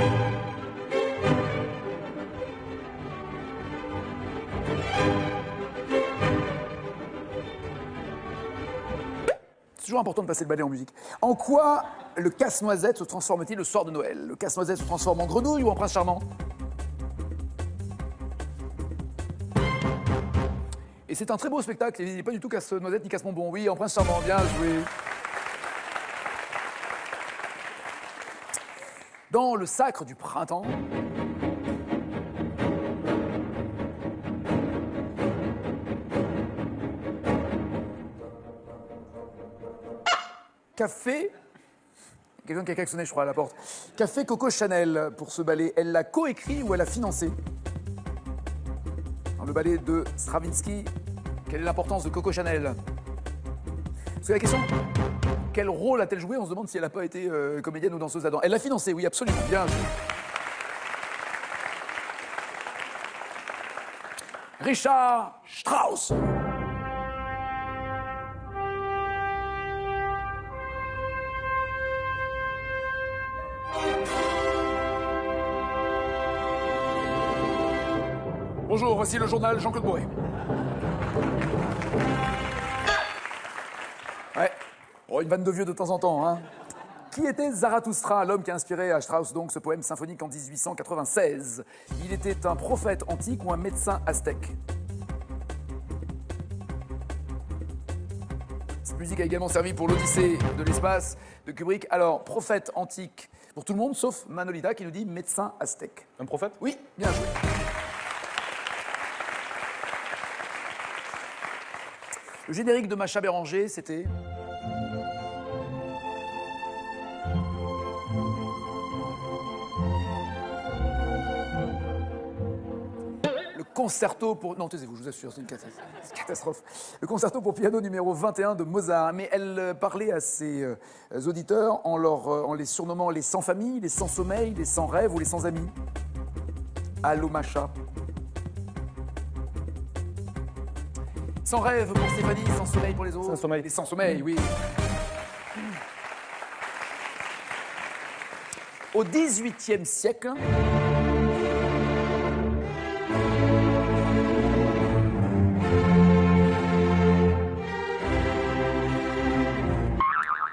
C'est toujours important de passer le balai en musique. En quoi le casse-noisette se transforme-t-il le soir de Noël? Le casse-noisette se transforme en grenouille ou en prince charmant? Et c'est un très beau spectacle, il n'est pas du tout casse-noisette ni casse-bonbon. Oui, en prince charmant, bien joué. Dans le sacre du printemps, café, quelqu'un qui a klaxonné, je crois, à la porte. Café Coco Chanel pour ce ballet. Elle l'a coécrit ou elle l'a financé? Dans le ballet de Stravinsky, quelle est l'importance de Coco Chanel? Parce que la question, quel rôle a-t-elle joué? On se demande si elle n'a pas été comédienne ou danseuse là-dedans. Elle l'a financé, oui, absolument. Bien joué. Richard Strauss. Bonjour, voici le journal Jean-Claude Bourré. Ouais, oh, une vanne de vieux de temps en temps, hein. Qui était Zarathustra, l'homme qui a inspiré à Strauss donc ce poème symphonique en 1896? Il était un prophète antique ou un médecin aztèque? Cette musique a également servi pour l'Odyssée de l'espace de Kubrick. Alors, prophète antique pour tout le monde, sauf Manolita qui nous dit médecin aztèque. Un prophète? Oui, bien joué. Le générique de Macha Béranger, c'était... Le concerto pour... Non, taisez-vous, je vous assure, c'est une catastrophe. Le concerto pour piano numéro 21 de Mozart. Mais elle parlait à ses auditeurs en les surnommant les sans famille, les sans sommeil, les sans rêve ou les sans amis. Allô, Macha. Sans rêve pour Stéphanie, sans sommeil pour les autres. Sans sommeil. Les sans sommeil, oui. Au XVIIIe siècle,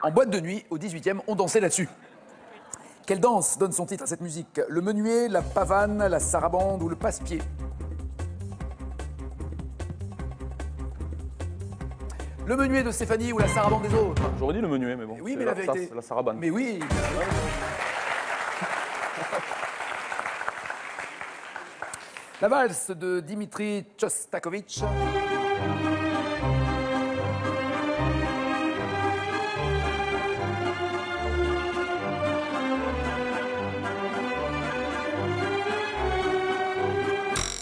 en boîte de nuit, au XVIIIe, on dansait là-dessus. Quelle danse donne son titre à cette musique? Le menuet, la pavane, la sarabande ou le passe-pied? Le menuet de Stéphanie ou la sarabande des autres? J'aurais dit le menuet, mais bon. Oui, mais la vérité. La sarabande. Mais oui. La valse de Dimitri Tchostakovitch.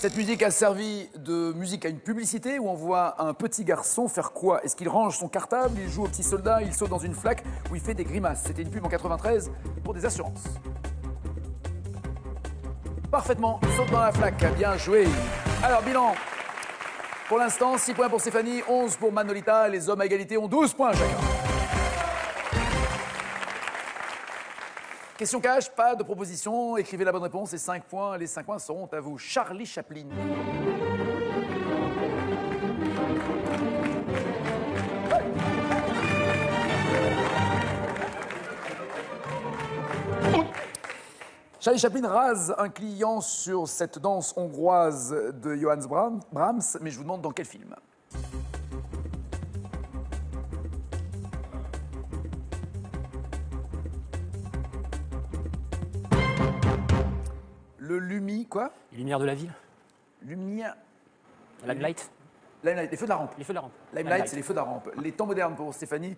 Cette musique a servi de musique à une publicité où on voit un petit garçon faire quoi? Est-ce qu'il range son cartable, il joue au petit soldat, il saute dans une flaque ou il fait des grimaces? C'était une pub en 93 pour des assurances. Parfaitement, il saute dans la flaque, bien joué. Alors, bilan. Pour l'instant, 6 points pour Stéphanie, 11 pour Manolita. Les hommes à égalité ont 12 points chacun. Question cash, pas de proposition. Écrivez la bonne réponse et 5 points. Les 5 points seront à vous. Charlie Chaplin. Charlie Chaplin rase un client sur cette danse hongroise de Johannes Brahms, mais je vous demande dans quel film? Le Lumi, quoi? Les lumières de la ville. Lumière. Limelight. Limelight, les feux de la rampe. Les feux de la rampe. Limelight, c'est les feux de la rampe. Les temps modernes pour Stéphanie.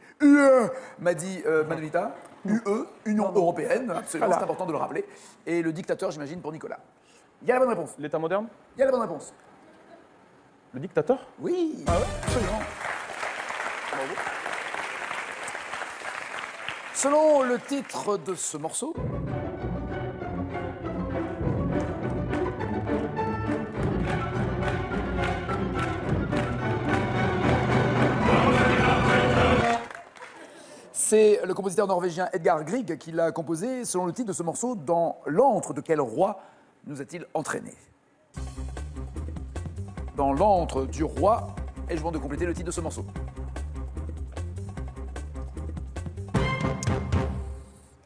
M'a dit Manolita. UE, Union Européenne. Absolument, c'est important de le rappeler. Et le dictateur, j'imagine, pour Nicolas. Il y a la bonne réponse. L'état moderne? Il y a la bonne réponse. Le dictateur? Oui. Ah ouais, absolument. Bravo. Selon le titre de ce morceau, c'est le compositeur norvégien Edgar Grieg qui l'a composé. Selon le titre de ce morceau, dans l'antre de quel roi nous a-t-il entraînés? Dans l'antre du roi, et je vous demande de compléter le titre de ce morceau.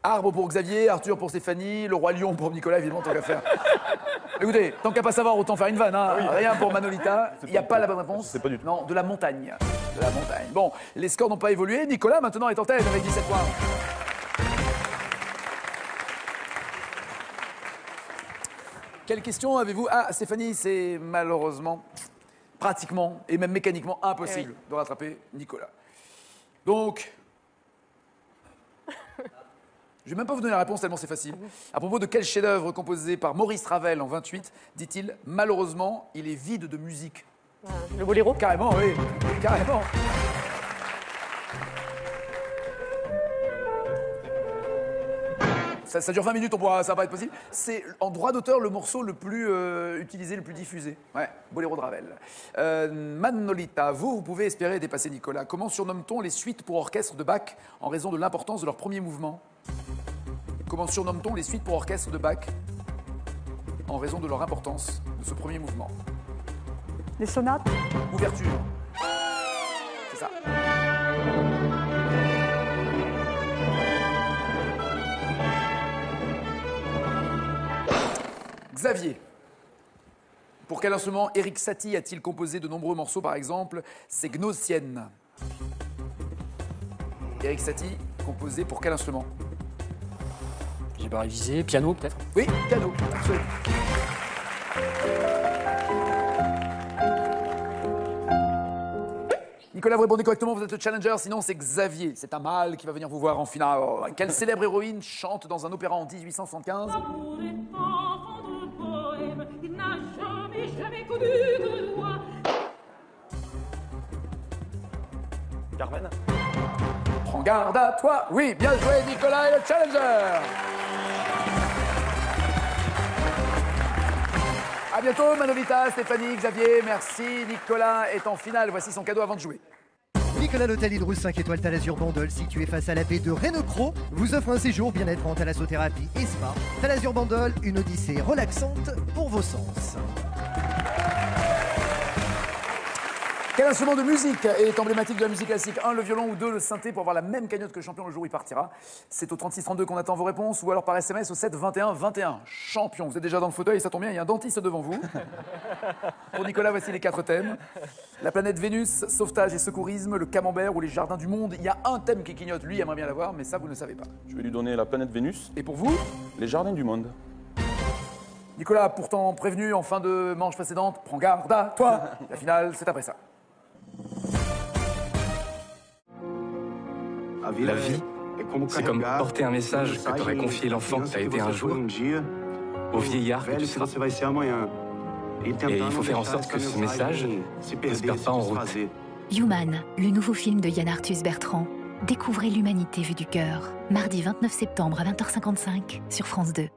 Arbre pour Xavier, Arthur pour Stéphanie, le roi lion pour Nicolas, évidemment, tant qu'à faire. Écoutez, tant qu'à pas savoir, autant faire une vanne. Hein. Oui. Rien pour Manolita. Il n'y a pas la bonne réponse. C'est pas du tout. Non, de la montagne. De la montagne. Bon, les scores n'ont pas évolué. Nicolas, maintenant, est en tête avec 17 points. Quelle question avez-vous? Ah, Stéphanie, c'est malheureusement, pratiquement et même mécaniquement impossible de rattraper Nicolas. Donc, je ne vais même pas vous donner la réponse tellement c'est facile. À propos de quel chef-d'œuvre composé par Maurice Ravel en 28, dit-il, malheureusement, il est vide de musique? Le boléro? Carrément, oui. Carrément. Ça dure 20 minutes, ça va pas être possible. C'est en droit d'auteur le morceau le plus utilisé, le plus diffusé. Ouais, Boléro de Ravel. Manolita, vous pouvez espérer dépasser Nicolas. Comment surnomme-t-on les suites pour orchestre de Bach en raison de l'importance de leur premier mouvement? Comment surnomme-t-on les suites pour orchestre de Bach en raison de leur importance de ce premier mouvement? Les sonates? Ouverture. C'est ça. Xavier. Pour quel instrument Erik Satie a-t-il composé de nombreux morceaux, par exemple, c'est Gnossienne? Erik Satie, composé pour quel instrument? J'ai pas révisé. Piano, peut-être? Oui, piano, absolument. Nicolas, vous répondez correctement, vous êtes le challenger, sinon c'est Xavier. C'est un mâle qui va venir vous voir en finale. Quelle célèbre héroïne chante dans un opéra en 1875? Carmen? Prends garde à toi. Oui, bien joué, Nicolas est le challenger. À bientôt, Manolita, Stéphanie, Xavier. Merci. Nicolas est en finale. Voici son cadeau avant de jouer. Nicolas l'hôtel Hydrous 5 étoiles Thalazur Bandol, situé face à la baie de Renecro, vous offre un séjour bien-être en thalassothérapie et spa. Thalazur Bandol, une odyssée relaxante pour vos sens. Quel instrument de musique est emblématique de la musique classique? 1, le violon, ou 2, le synthé, pour avoir la même cagnotte que le champion le jour où il partira. C'est au 3632 qu'on attend vos réponses, ou alors par SMS au 7 21 21. Champion, vous êtes déjà dans le fauteuil, ça tombe bien, il y a un dentiste devant vous. Pour Nicolas, voici les 4 thèmes. La planète Vénus, sauvetage et secourisme, le camembert ou les jardins du monde. Il y a un thème qui clignote, lui aimerait bien l'avoir, mais ça vous ne savez pas. Je vais lui donner la planète Vénus. Et pour vous? Les jardins du monde. Nicolas, pourtant prévenu en fin de manche précédente, prends garde à toi. La finale, c'est après ça. La vie, c'est comme porter un message que t'aurais confié l'enfant que t'as été un jour, au vieillard que tu seras. Et il faut faire en sorte que ce message ne se perde pas en route. Human, le nouveau film de Yann Arthus Bertrand. Découvrez l'humanité vue du cœur. Mardi 29 septembre à 20h55 sur France 2.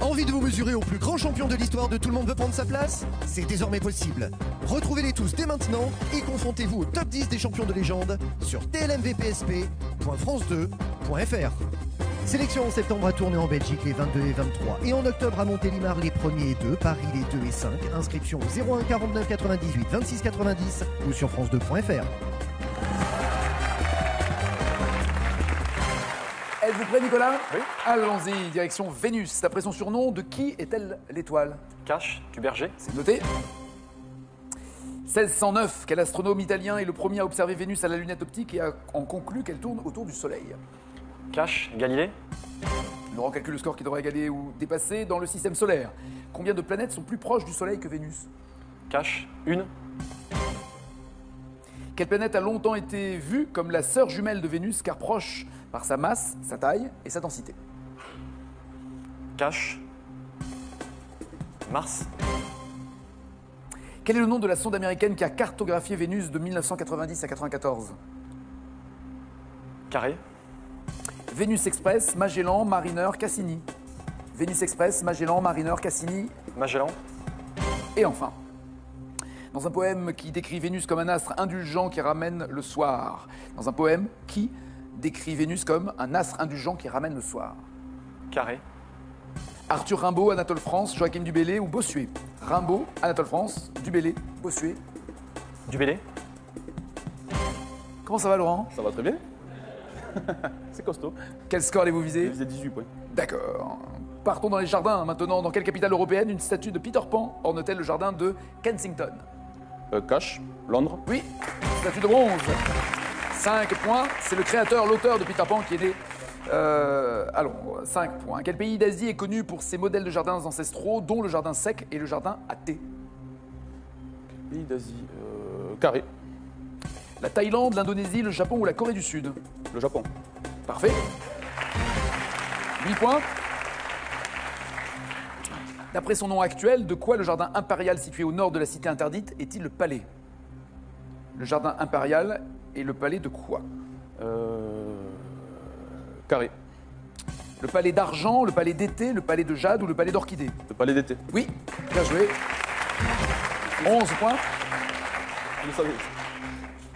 Envie de vous mesurer au plus grand champion de l'histoire de Tout le monde veut prendre sa place? C'est désormais possible. Retrouvez-les tous dès maintenant et confrontez-vous au top 10 des champions de légende sur tlmvpsp.france2.fr. Sélection en septembre à Tournai en Belgique les 22 et 23 et en octobre à Montélimar les 1er et 2, Paris les 2 et 5. Inscription au 01 49 98 26 90 ou sur france2.fr. Êtes-vous prêt, Nicolas? Oui. Allons-y, direction Vénus. D'après son surnom, de qui est-elle l'étoile? Cache, du berger. C'est noté. 1609, quel astronome italien est le premier à observer Vénus à la lunette optique et a en conclu qu'elle tourne autour du Soleil? Cache, Galilée. Laurent calcule le score qui devrait égaler ou dépasser. Dans le système solaire, combien de planètes sont plus proches du Soleil que Vénus? Cash, une. Quelle planète a longtemps été vue comme la sœur jumelle de Vénus, car proche par sa masse, sa taille et sa densité? Cash. Mars. Quel est le nom de la sonde américaine qui a cartographié Vénus de 1990 à 1994? Carré. Vénus Express, Magellan, Mariner, Cassini. Vénus Express, Magellan, Mariner, Cassini. Magellan. Et enfin, dans un poème qui décrit Vénus comme un astre indulgent qui ramène le soir. Dans un poème qui décrit Vénus comme un astre indulgent qui ramène le soir. Carré. Arthur Rimbaud, Anatole France, Joachim Dubélé ou Bossuet? Rimbaud, Anatole France, Dubélé, Bossuet. Dubélé. Comment ça va, Laurent? Ça va très bien. C'est costaud. Quel score allez-vous viser? J'ai visé 18 points. D'accord. Partons dans les jardins maintenant. Dans quelle capitale européenne une statue de Peter Pan orne-t-elle le jardin de Kensington? Cash, Londres. Oui, statue de bronze. 5 points. C'est le créateur, l'auteur de Peter Pan qui est né. Allons, 5 points. Quel pays d'Asie est connu pour ses modèles de jardins ancestraux, dont le jardin sec et le jardin à thé? Pays d'Asie. Carré. La Thaïlande, l'Indonésie, le Japon ou la Corée du Sud? Le Japon. Parfait. 8 points. D'après son nom actuel, de quoi le jardin impérial situé au nord de la cité interdite est-il le palais? Le jardin impérial est le palais de quoi? Carré. Le palais d'argent, le palais d'été, le palais de jade ou le palais d'orchidée? Le palais d'été. Oui, bien joué. 11 points. Je le savais.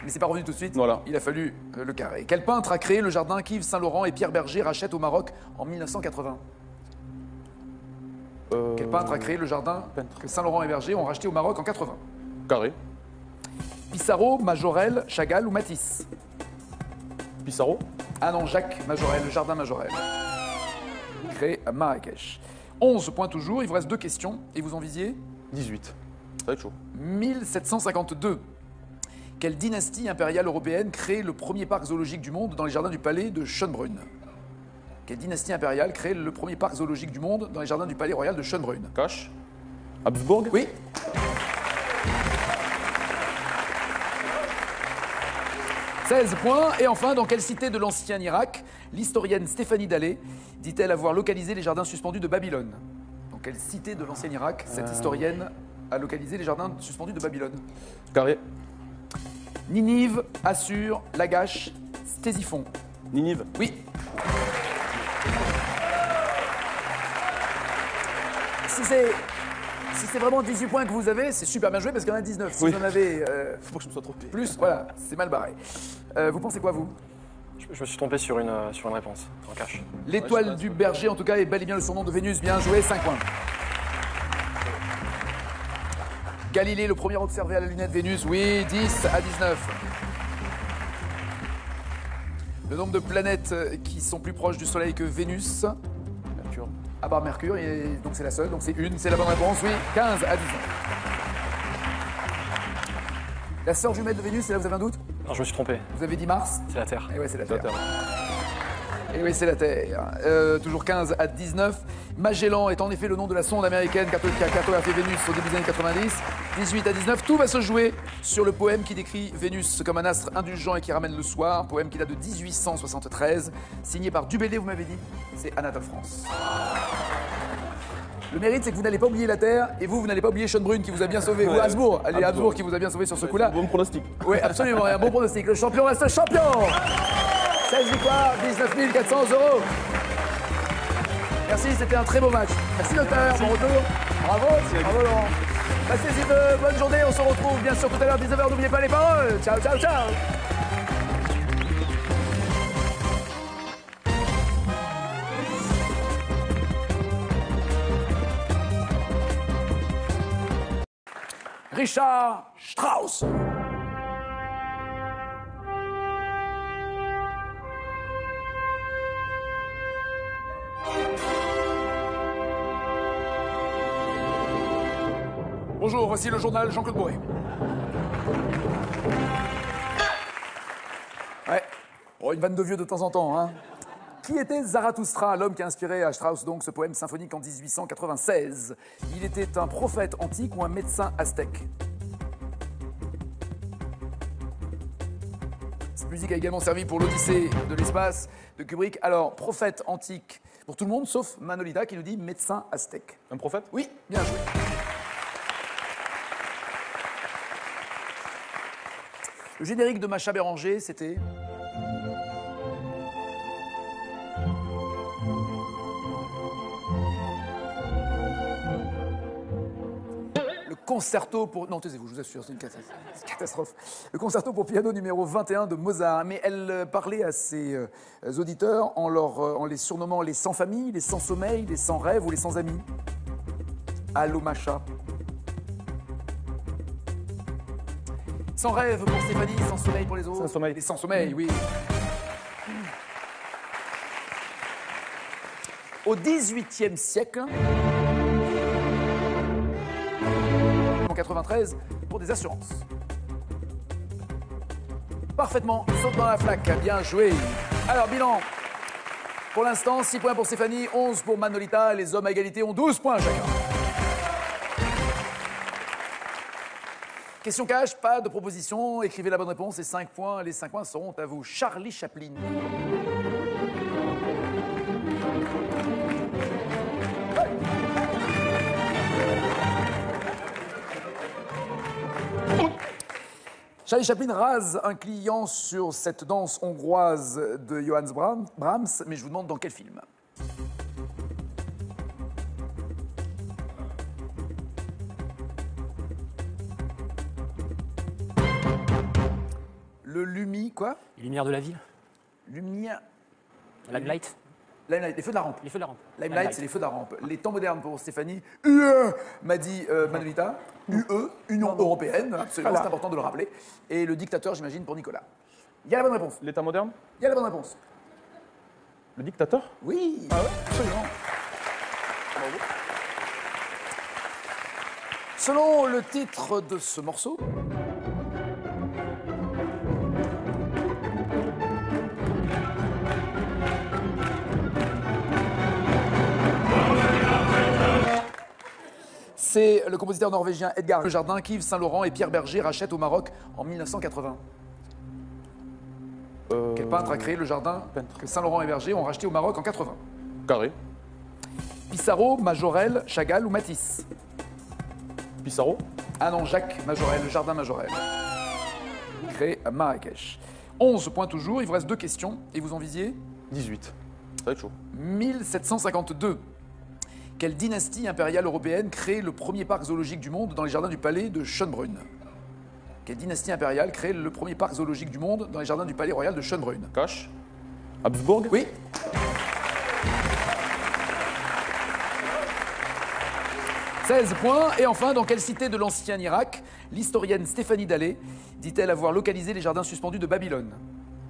Mais c'est pas revenu tout de suite. Voilà. Il a fallu le carré. Quel peintre a créé le jardin qu'Yves Saint-Laurent et Pierre Berger rachètent au Maroc en 1980? Quel peintre a créé le jardin que Saint-Laurent et Berger ont racheté au Maroc en 80? Carré. Pissarro, Majorelle, Chagall ou Matisse? Pissarro. Ah non, Jacques Majorelle, le jardin Majorelle. Créé à Marrakech. 11 points toujours, il vous reste 2 questions et vous en visiez? 18. Ça va être chaud. 1752. Quelle dynastie impériale européenne crée le premier parc zoologique du monde dans les jardins du palais de Schönbrunn? Quelle dynastie impériale crée le premier parc zoologique du monde dans les jardins du palais royal de Schönbrunn? Cash. Habsbourg. Oui. « 16 points. Et enfin, dans quelle cité de l'ancien Irak l'historienne Stéphanie Dallet dit-elle avoir localisé les jardins suspendus de Babylone? Dans quelle cité de l'ancien Irak cette historienne a localisé les jardins suspendus de Babylone? Carré. Ninive, Assur, Lagash, Ctésiphon. Ninive. Oui. Si c'est vraiment 18 points que vous avez, c'est super bien joué parce qu'il y en a 19. Si Oui. vous en avez Faut pas que je me sois trompé. plus, voilà, c'est mal barré. Vous pensez quoi, vous? Je me suis trompé sur une réponse, en cash. L'étoile du berger, en tout cas, est bel et bien le surnom de Vénus. Bien joué, 5 points. Galilée, le premier observé à la lunette Vénus. Oui, 10 à 19. Le nombre de planètes qui sont plus proches du Soleil que Vénus? Mercure. À part Mercure, et donc c'est la seule, donc c'est une, c'est la bonne réponse, oui, 15 à 19. La sœur jumelle de Vénus, c'est là vous avez un doute? Non, je me suis trompé. Vous avez dit Mars? C'est la Terre. Et ouais, c'est la Terre. Et oui, c'est la Terre. Toujours 15 à 19. Magellan est en effet le nom de la sonde américaine qui a cartographié Vénus au début des années 90. 18 à 19. Tout va se jouer sur le poème qui décrit Vénus comme un astre indulgent et qui ramène le soir. Poème qui date de 1873. Signé par Dubélé, vous m'avez dit? C'est Anatole France. Le mérite, c'est que vous n'allez pas oublier la Terre et vous n'allez pas oublier Schönbrunn qui vous a bien sauvé. Ou Habsbourg. Allez, Habsbourg qui vous a bien sauvé sur ce coup-là. Bon pronostic. Oui, absolument. Et un bon pronostic. Le champion reste champion. 16 victoires, 19 400 €. Merci, c'était un très beau match. Merci docteur, bon retour. Bravo, bravo Laurent. Passez une bonne journée, on se retrouve bien sûr tout à l'heure 19 h. N'oubliez pas les paroles. Ciao, ciao, ciao. Richard Strauss. Bonjour, voici le journal Jean-Claude Bourré. Ouais, oh, une vanne de vieux de temps en temps, hein. Qui était Zarathustra, l'homme qui a inspiré à Strauss donc ce poème symphonique en 1896? Il était un prophète antique ou un médecin aztèque? Cette musique a également servi pour l'Odyssée de l'espace de Kubrick. Alors, prophète antique pour tout le monde, sauf Manolita qui nous dit médecin aztèque. Un prophète? Oui, bien joué. Le générique de Macha Béranger, c'était... Le concerto pour... Non, taisez-vous, je vous assure, c'est une catastrophe. Le concerto pour piano numéro 21 de Mozart. Mais elle parlait à ses auditeurs en les surnommant les sans famille, les sans sommeil, les sans rêve ou les sans amis. Allô, Macha. Sans rêve pour Stéphanie, sans sommeil pour les autres. Sans sommeil. Les sans sommeil, oui. Au XVIIIe siècle, en 93, pour des assurances. Parfaitement, il saute dans la flaque, bien joué. Alors, bilan. Pour l'instant, 6 points pour Stéphanie, 11 pour Manolita. Les hommes à égalité ont 12 points chacun. Question cash, pas de proposition. Écrivez la bonne réponse et 5 points. Les 5 points seront à vous. Charlie Chaplin. Charlie Chaplin rase un client sur cette danse hongroise de Johannes Brahms, mais je vous demande dans quel film? Le Lumi, quoi? Les lumières de la ville. Lumière. Limelight. Limelight, les feux de la rampe. Les feux de la rampe. Limelight, c'est les feux de la rampe. Les temps modernes pour Stéphanie. M'a dit Manolita. UE, Union Européenne, absolument, c'est important de le rappeler. Et le dictateur, j'imagine, pour Nicolas. Il y a la bonne réponse. L'État moderne? Il y a la bonne réponse. Le dictateur? Oui, ah ouais, absolument. Bravo. Selon le titre de ce morceau, c'est le compositeur norvégien Edgar Jardin qu'Yves Saint-Laurent et Pierre Berger rachètent au Maroc en 1980. Quel peintre a créé le jardin que Saint-Laurent et Berger ont racheté au Maroc en 80? Carré. Pissarro, Majorelle, Chagall ou Matisse? Pissarro? Ah non, Jacques Majorelle, le jardin Majorelle. Créé à Marrakech. 11 points toujours, il vous reste 2 questions et vous en visiez? 18. Ça va être chaud. 1752. Quelle dynastie impériale européenne crée le premier parc zoologique du monde dans les jardins du palais de Schönbrunn? Quelle dynastie impériale crée le premier parc zoologique du monde dans les jardins du palais royal de Schönbrunn? Cache? Habsbourg? Oui. « 16 points. Et enfin, dans quelle cité de l'ancien Irak l'historienne Stéphanie Dallet dit-elle avoir localisé les jardins suspendus de Babylone?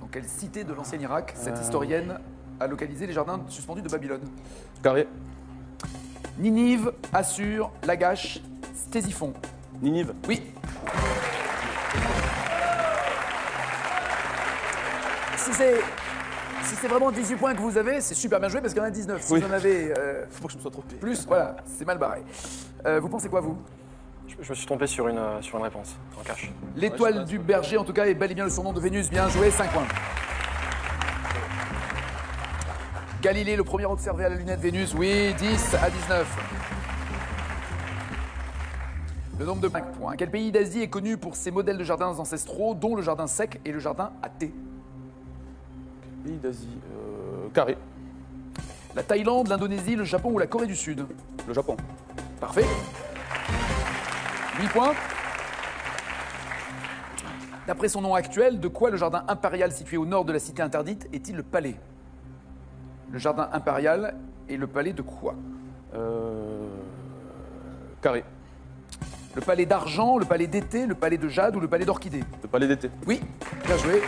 Dans quelle cité de l'ancien Irak cette historienne a localisé les jardins suspendus de Babylone? Carré. Ninive, Assur, Lagash, Ctésiphon. Ninive? Oui. Si c'est vraiment 18 points que vous avez, c'est super bien joué parce qu'il y en a 19. Si oui. vous en avez faut pas que je me sois trompé. Plus, voilà, c'est mal barré. Vous pensez quoi, vous? Je me suis trompé sur une réponse, en cash. L'étoile du berger, en tout cas, est bel et bien le surnom de Vénus. Bien joué, 5 points. Galilée, le premier observé à la lunette Vénus, oui, 10 à 19. Le nombre de 5 points. Quel pays d'Asie est connu pour ses modèles de jardins ancestraux, dont le jardin sec et le jardin à thé? Pays d'Asie. Carré. La Thaïlande, l'Indonésie, le Japon ou la Corée du Sud? Le Japon. Parfait. 8 points. D'après son nom actuel, de quoi le jardin impérial situé au nord de la cité interdite est-il le palais? Le jardin impérial est le palais de quoi? Carré. Le palais d'argent, le palais d'été, le palais de jade ou le palais d'orchidée? Le palais d'été. Oui, bien joué.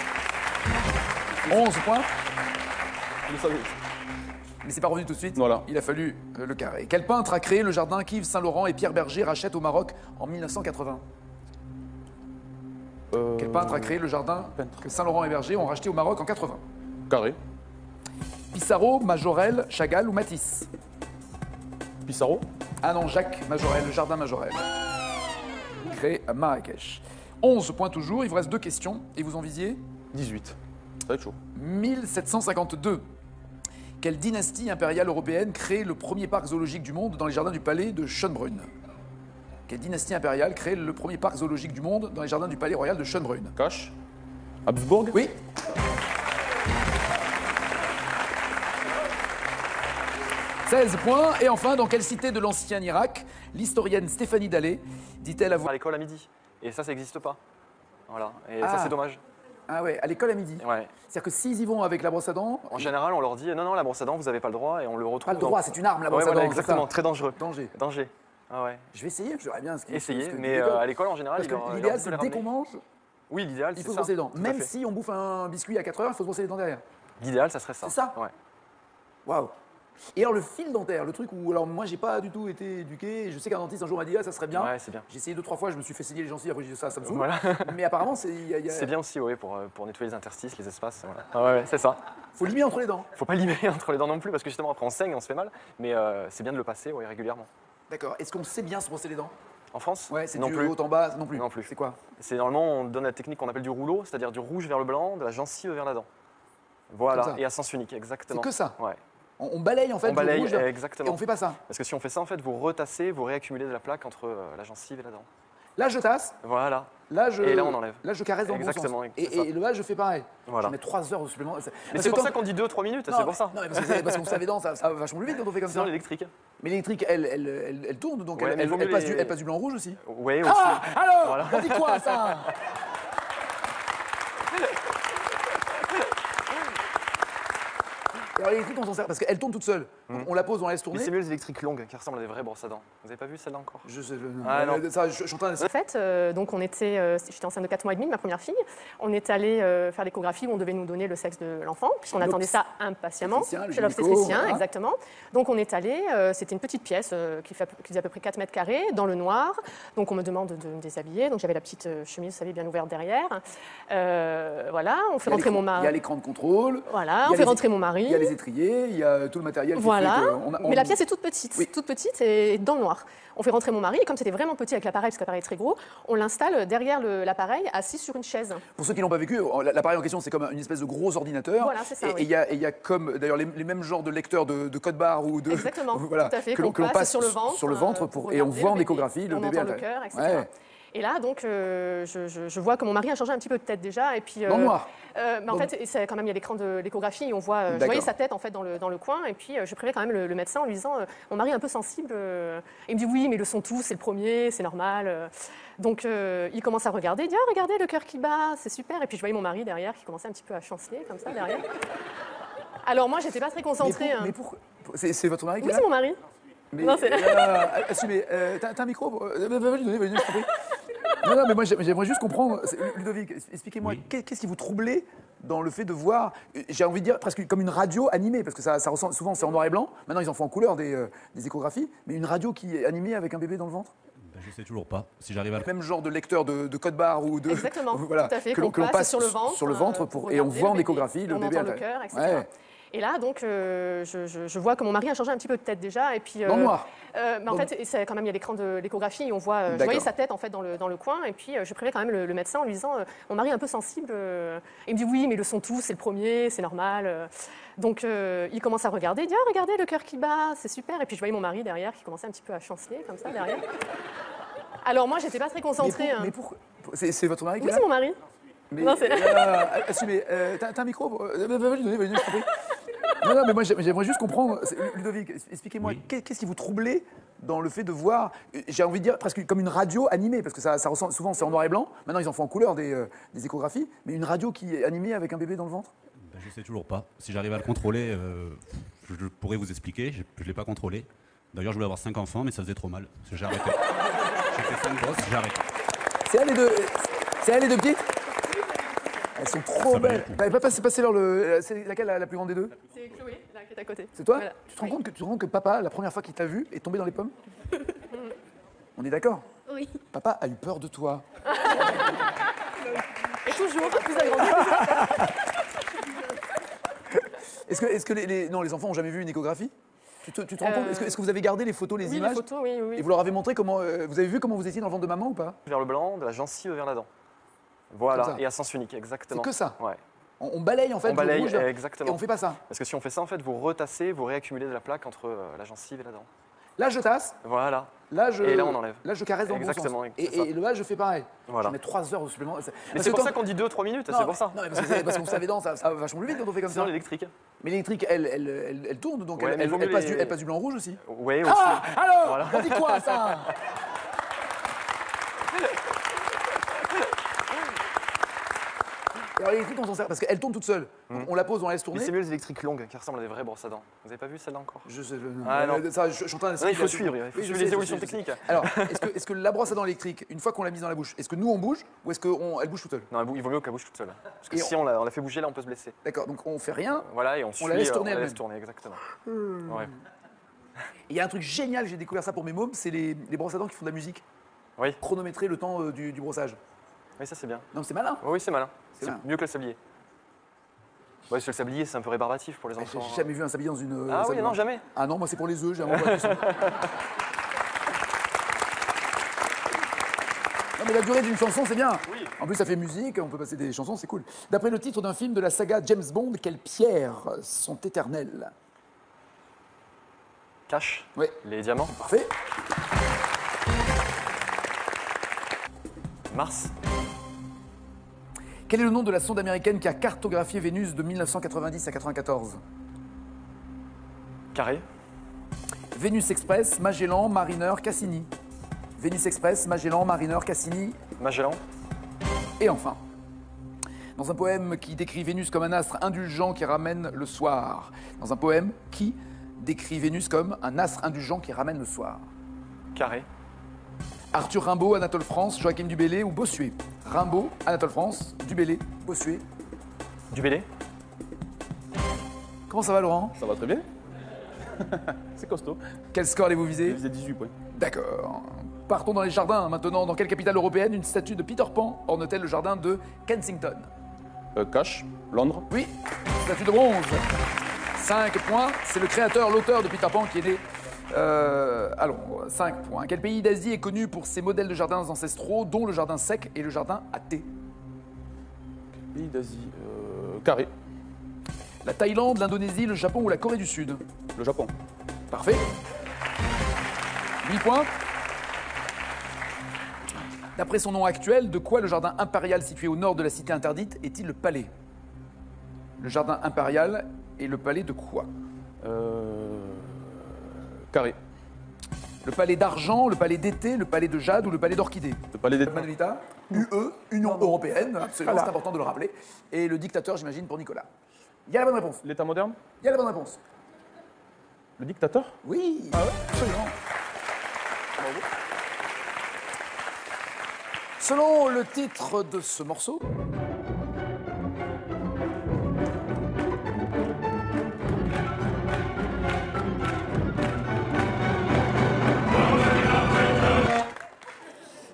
11 points. Je le savais. Mais c'est pas revenu tout de suite. Voilà. Il a fallu le carré. Quel peintre a créé le jardin qu'Yves Saint-Laurent et Pierre Berger rachètent au Maroc en 1980? Quel peintre a créé le jardin que Saint-Laurent et Berger ont racheté au Maroc en 80? Carré. Pissarro, Majorelle, Chagall ou Matisse? Pissarro. Ah non, Jacques Majorelle, le jardin Majorelle. Créé à Marrakech. 11 points toujours, il vous reste 2 questions. Et vous en visiez? 18. Ça va être chaud. 1752. Quelle dynastie impériale européenne crée le premier parc zoologique du monde dans les jardins du palais de Schönbrunn? Quelle dynastie impériale crée le premier parc zoologique du monde dans les jardins du palais royal de Schönbrunn? Cache. Habsbourg. Oui. « 16 points. Et enfin, dans quelle cité de l'ancien Irak l'historienne Stéphanie Dallet dit-elle avoir... À l'école à midi. Et ça n'existe pas. Voilà. Et ça, c'est dommage. Ah ouais, à l'école à midi. Ouais. C'est-à-dire que s'ils y vont avec la brosse à dents... En général, on leur dit non, la brosse à dents, vous n'avez pas le droit, et on le retrouve. Pas le droit, c'est une arme, la brosse à dents. Voilà, exactement, très dangereux. Danger. Danger. Ah ouais. Je vais essayer, je verrai bien ce qu'il Essayer, mais à l'école, en général, l'idéal, c'est dès qu'on mange... Oui, l'idéal, il faut se brosser les dents. Même si on bouffe un biscuit à 4 heures, il faut se brosser les dents derrière. L'idéal, ça serait ça. C'est ça? Ouais. Waouh. Et alors le fil dentaire, le truc où, alors moi j'ai pas du tout été éduqué, je sais qu'un dentiste un jour m'a dit ah ça serait bien. Ouais, c'est bien. J'ai essayé 2-3 fois, je me suis fait saigner les gencives, après j'ai dit ça me saoule. Voilà. Mais apparemment c'est... C'est bien aussi, oui, pour nettoyer les interstices, les espaces. Voilà. Ah ouais, c'est ça. Faut limer entre les dents. Faut pas limer entre les dents non plus, parce que justement après on saigne, on se fait mal, mais c'est bien de le passer régulièrement. D'accord. Est-ce qu'on sait bien se brosser les dents? En France? Ouais, c'est non du plus. haut en bas, non plus. Non plus. C'est quoi? C'est normalement, on donne la technique qu'on appelle du rouleau, c'est-à-dire du rouge vers le blanc, de la gencive vers la dent. Voilà, et à sens unique, exactement. C'est que ça? Ouais. On balaye en fait, on balaye, rouge, exactement. Et on fait pas ça? Parce que si on fait ça, en fait, vous retassez, vous réaccumulez de la plaque entre la gencive et la dent. Là je tasse. Voilà. Là, et là on enlève. Là je caresse dans le bon sens. Et là je fais pareil. Voilà. Je mets 3 heures au supplément. Mais c'est pour ça qu'on dit 2-3 minutes, c'est pour ça. Non, mais parce qu'on savait dans ça va vachement plus vite quand on fait comme ça. C'est l'électrique. Mais l'électrique, elle tourne, donc ouais, elle passe du blanc au rouge aussi. Oui, aussi. Ah, alors voilà. On dit quoi ça? Alors l'électrique, on s'en sert parce qu'elle tourne toute seule. Donc, on la pose, on la laisse tourner. Mais c'est mieux les électriques longues qui ressemblent à des vraies brosses à dents. Vous avez pas vu celle-là encore? Je sais. Je suis en train de... En fait, donc j'étais enceinte de 4 mois et demi de ma première fille. On est allé faire l'échographie où on devait nous donner le sexe de l'enfant, puisqu'on attendait ça impatiemment. Chez l'obstétricien, voilà. Exactement. Donc on est allé, c'était une petite pièce qui faisait à peu près 4 mètres carrés, dans le noir. Donc on me demande de me déshabiller. Donc j'avais la petite chemise, vous savez, bien ouverte derrière. Voilà, on fait rentrer mon mari. Il y a l'écran de contrôle. Voilà, on fait rentrer mon mari. Il y a les étriers, il y a tout le matériel. Voilà, qui fait mais la pièce est toute petite et dans le noir. On fait rentrer mon mari et comme c'était vraiment petit avec l'appareil, parce que l'appareil est très gros, on l'installe derrière l'appareil, assis sur une chaise. Pour ceux qui l'ont pas vécu, l'appareil en question c'est comme une espèce de gros ordinateur. Voilà, c'est ça. Et il y a comme d'ailleurs les mêmes genres de lecteurs de code barre ou de. Exactement. Voilà, tout à fait. Que l'on passe sur le ventre et on voit en échographie le bébé. On entend le cœur, etc. Ouais. Et là, donc, je vois que mon mari a changé un petit peu de tête déjà. Et puis, dans le noir. Mais en fait, quand même, il y a l'écran de l'échographie et on voit. Je voyais sa tête en fait dans le coin. Et puis, je préviens quand même le médecin en lui disant mon mari est un peu sensible. Il me dit oui, mais ils le sont tous, c'est le premier, c'est normal. Donc, il commence à regarder. Il dit regardez le cœur qui bat, c'est super. Et puis, je voyais mon mari derrière qui commençait un petit peu à chanceler comme ça derrière. Alors, moi, j'étais pas très concentrée. Mais pourquoi c'est votre mari qui Oui, c'est mon mari. Mais, non, c'est... assumez, t'as un micro? Va-lui donner, je t'en prie. Non, mais moi j'aimerais juste comprendre, Ludovic, expliquez-moi, qu'est-ce qui vous troublait dans le fait de voir, j'ai envie de dire presque comme une radio animée, parce que ça ressemble, souvent c'est en noir et blanc, maintenant ils en font en couleur des échographies, mais une radio qui est animée avec un bébé dans le ventre? Je sais toujours pas. Si j'arrive à le même genre de lecteur de code barre ou de. Exactement. Voilà, tout à fait. Que l'on passe sur le ventre et on voit en échographie le bébé. On entend le cœur, etc. Ouais. Et là, donc, je vois que mon mari a changé un petit peu de tête déjà. Et puis, dans le noir. Mais en fait, quand même, il y a l'écran de l'échographie et on voit. Je voyais sa tête en fait dans le coin. Et puis, je préviens quand même le médecin en lui disant mon mari est un peu sensible. Il me dit oui, mais ils le sont tous, c'est le premier, c'est normal. Donc, il commence à regarder. Il dit regardez le cœur qui bat, c'est super. Et puis, je voyais mon mari derrière qui commençait un petit peu à chanceler comme ça derrière. Alors moi, j'étais pas très concentrée. Mais pourquoi c'est votre mari qui Oui, c'est mon mari. Mais, non, assumez, t'as un micro? Va-lui donner, je t'en prie. Non, mais moi j'aimerais juste comprendre, Ludovic, expliquez-moi, qu'est-ce qui vous troublait dans le fait de voir, j'ai envie de dire presque comme une radio animée, parce que ça ressemble, souvent c'est en noir et blanc, maintenant ils en font en couleur des échographies, mais une radio qui est animée avec un bébé dans le ventre? Je sais toujours pas. Si j'arrive à le contrôler, je pourrais vous expliquer, je l'ai pas contrôlé. D'ailleurs je voulais avoir 5 enfants, mais ça faisait trop mal, j'ai arrêté. J'ai fait 5 grosses, j'ai arrêté. C'est elle les deux petites? Elles sont trop belles. T'avais pas passé vers le. C'est laquelle la plus grande des deux? C'est Chloé, là, qui est à côté. C'est toi? Voilà. Tu te rends compte que papa, la première fois qu'il t'a vu, est tombé dans les pommes? On est d'accord? Oui. Papa a eu peur de toi. Et toujours plus agrandi. Est-ce est-ce que les enfants n'ont jamais vu une échographie? Tu te rends compte? Est-ce que vous avez gardé les photos, les images? Les photos, oui. Et vous leur avez montré comment... vous avez vu comment vous étiez dans le ventre de maman ou pas? Vers le blanc, de la gencive vers la dent. Voilà, et à sens unique, exactement. C'est que ça? Ouais. On balaye en fait. On balaye, rouge, exactement. Et on fait pas ça? Parce que si on fait ça, en fait, vous retassez, vous réaccumulez de la plaque entre la gencive et la dent. Là, je tasse. Voilà. Et là, on enlève. Là, je caresse dans le bon sens. Et le bas, je fais pareil. Voilà. Je mets 3 heures au supplément. Mais c'est pour ça qu'on dit 2-3 minutes, c'est pour ça. Non, mais parce qu'on savait dans ça va vachement plus vite quand on fait comme ça. C'est l'électrique. Mais l'électrique, elle tourne, donc ouais, elle passe du blanc au rouge aussi. Oui, aussi. Ah, alors voilà. On dit quoi, ça? Alors l'électrique, on s'en sert parce qu'elle tourne toute seule. On la pose, on la laisse tourner. Mais c'est mieux les électriques longues qui ressemblent à des vraies brosses à dents. Vous n'avez pas vu celle-là encore? Je sais. Je suis en train de il faut suivre les évolutions techniques. Alors, est-ce que la brosse à dents électrique, une fois qu'on l'a mise dans la bouche, est-ce que nous on bouge ou est-ce qu'elle bouge toute seule? Non, il vaut mieux qu'elle bouge toute seule. Parce que si on la fait bouger, là, on peut se blesser. D'accord, donc on fait rien. Voilà, et on la laisse tourner. On la laisse tourner, exactement. Ouais. Il y a un truc génial, j'ai découvert ça pour mes mômes, c'est les brosses à dents qui font de la musique. Oui. Chronométrer le temps du brossage. Oui, ça c'est bien. Non, c'est malin. Oui, c'est malin. C'est mieux que le sablier. Ouais, parce que le sablier, c'est un peu rébarbatif pour les enfants. J'ai jamais vu un sablier dans une. Ah oui, non, jamais. Ah non, moi c'est pour les œufs, j'ai un Non, mais la durée d'une chanson, c'est bien. Oui. En plus, ça fait musique, on peut passer des chansons, c'est cool. D'après le titre d'un film de la saga James Bond, quelles pierres sont éternelles? Cash. Oui. Les diamants. Parfait. Mars. Quel est le nom de la sonde américaine qui a cartographié Vénus de 1990 à 94? Carré. Vénus Express, Magellan, Mariner, Cassini. Vénus Express, Magellan, Mariner, Cassini. Magellan. Et enfin, dans un poème qui décrit Vénus comme un astre indulgent qui ramène le soir. Dans un poème qui décrit Vénus comme un astre indulgent qui ramène le soir. Carré. Arthur Rimbaud, Anatole France, Joachim Dubélé ou Bossuet? Rimbaud, Anatole France, Dubélé, Bossuet. Dubélé. Comment ça va, Laurent? Ça va très bien. C'est costaud. Quel score allez-vous viser? J'ai visé 18 points. D'accord. Partons dans les jardins maintenant. Dans quelle capitale européenne une statue de Peter Pan orne-t-elle le jardin de Kensington? Cash, Londres. Oui, statue de bronze. 5 points. C'est le créateur, l'auteur de Peter Pan qui est né. Allons, 5 points. Quel pays d'Asie est connu pour ses modèles de jardins ancestraux, dont le jardin sec et le jardin à thé? Pays d'Asie. Carré. La Thaïlande, l'Indonésie, le Japon ou la Corée du Sud? Le Japon. Parfait. 8 points. D'après son nom actuel, de quoi le jardin impérial situé au nord de la cité interdite est-il le palais? Le jardin impérial est le palais de quoi? Carré. Le palais d'argent, le palais d'été, le palais de jade ou le palais d'orchidée? Le palais d'été. Manolita, UE, Union Européenne, absolument, c'est important de le rappeler. Et le dictateur, j'imagine, pour Nicolas. Il y a la bonne réponse. L'État moderne? Il y a la bonne réponse. Le dictateur? Oui, absolument. Selon le titre de ce morceau,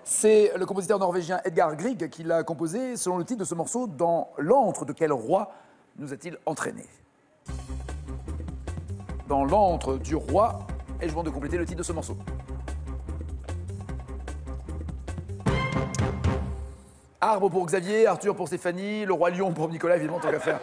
c'est le compositeur norvégien Edgar Grieg qui l'a composé. Selon le titre de ce morceau, dans l'antre de quel roi nous a-t-il entraînés? Dans l'antre du roi, et je vous demande de compléter le titre de ce morceau. Arbre pour Xavier, Arthur pour Stéphanie, le roi lion pour Nicolas, évidemment, tant qu'à faire.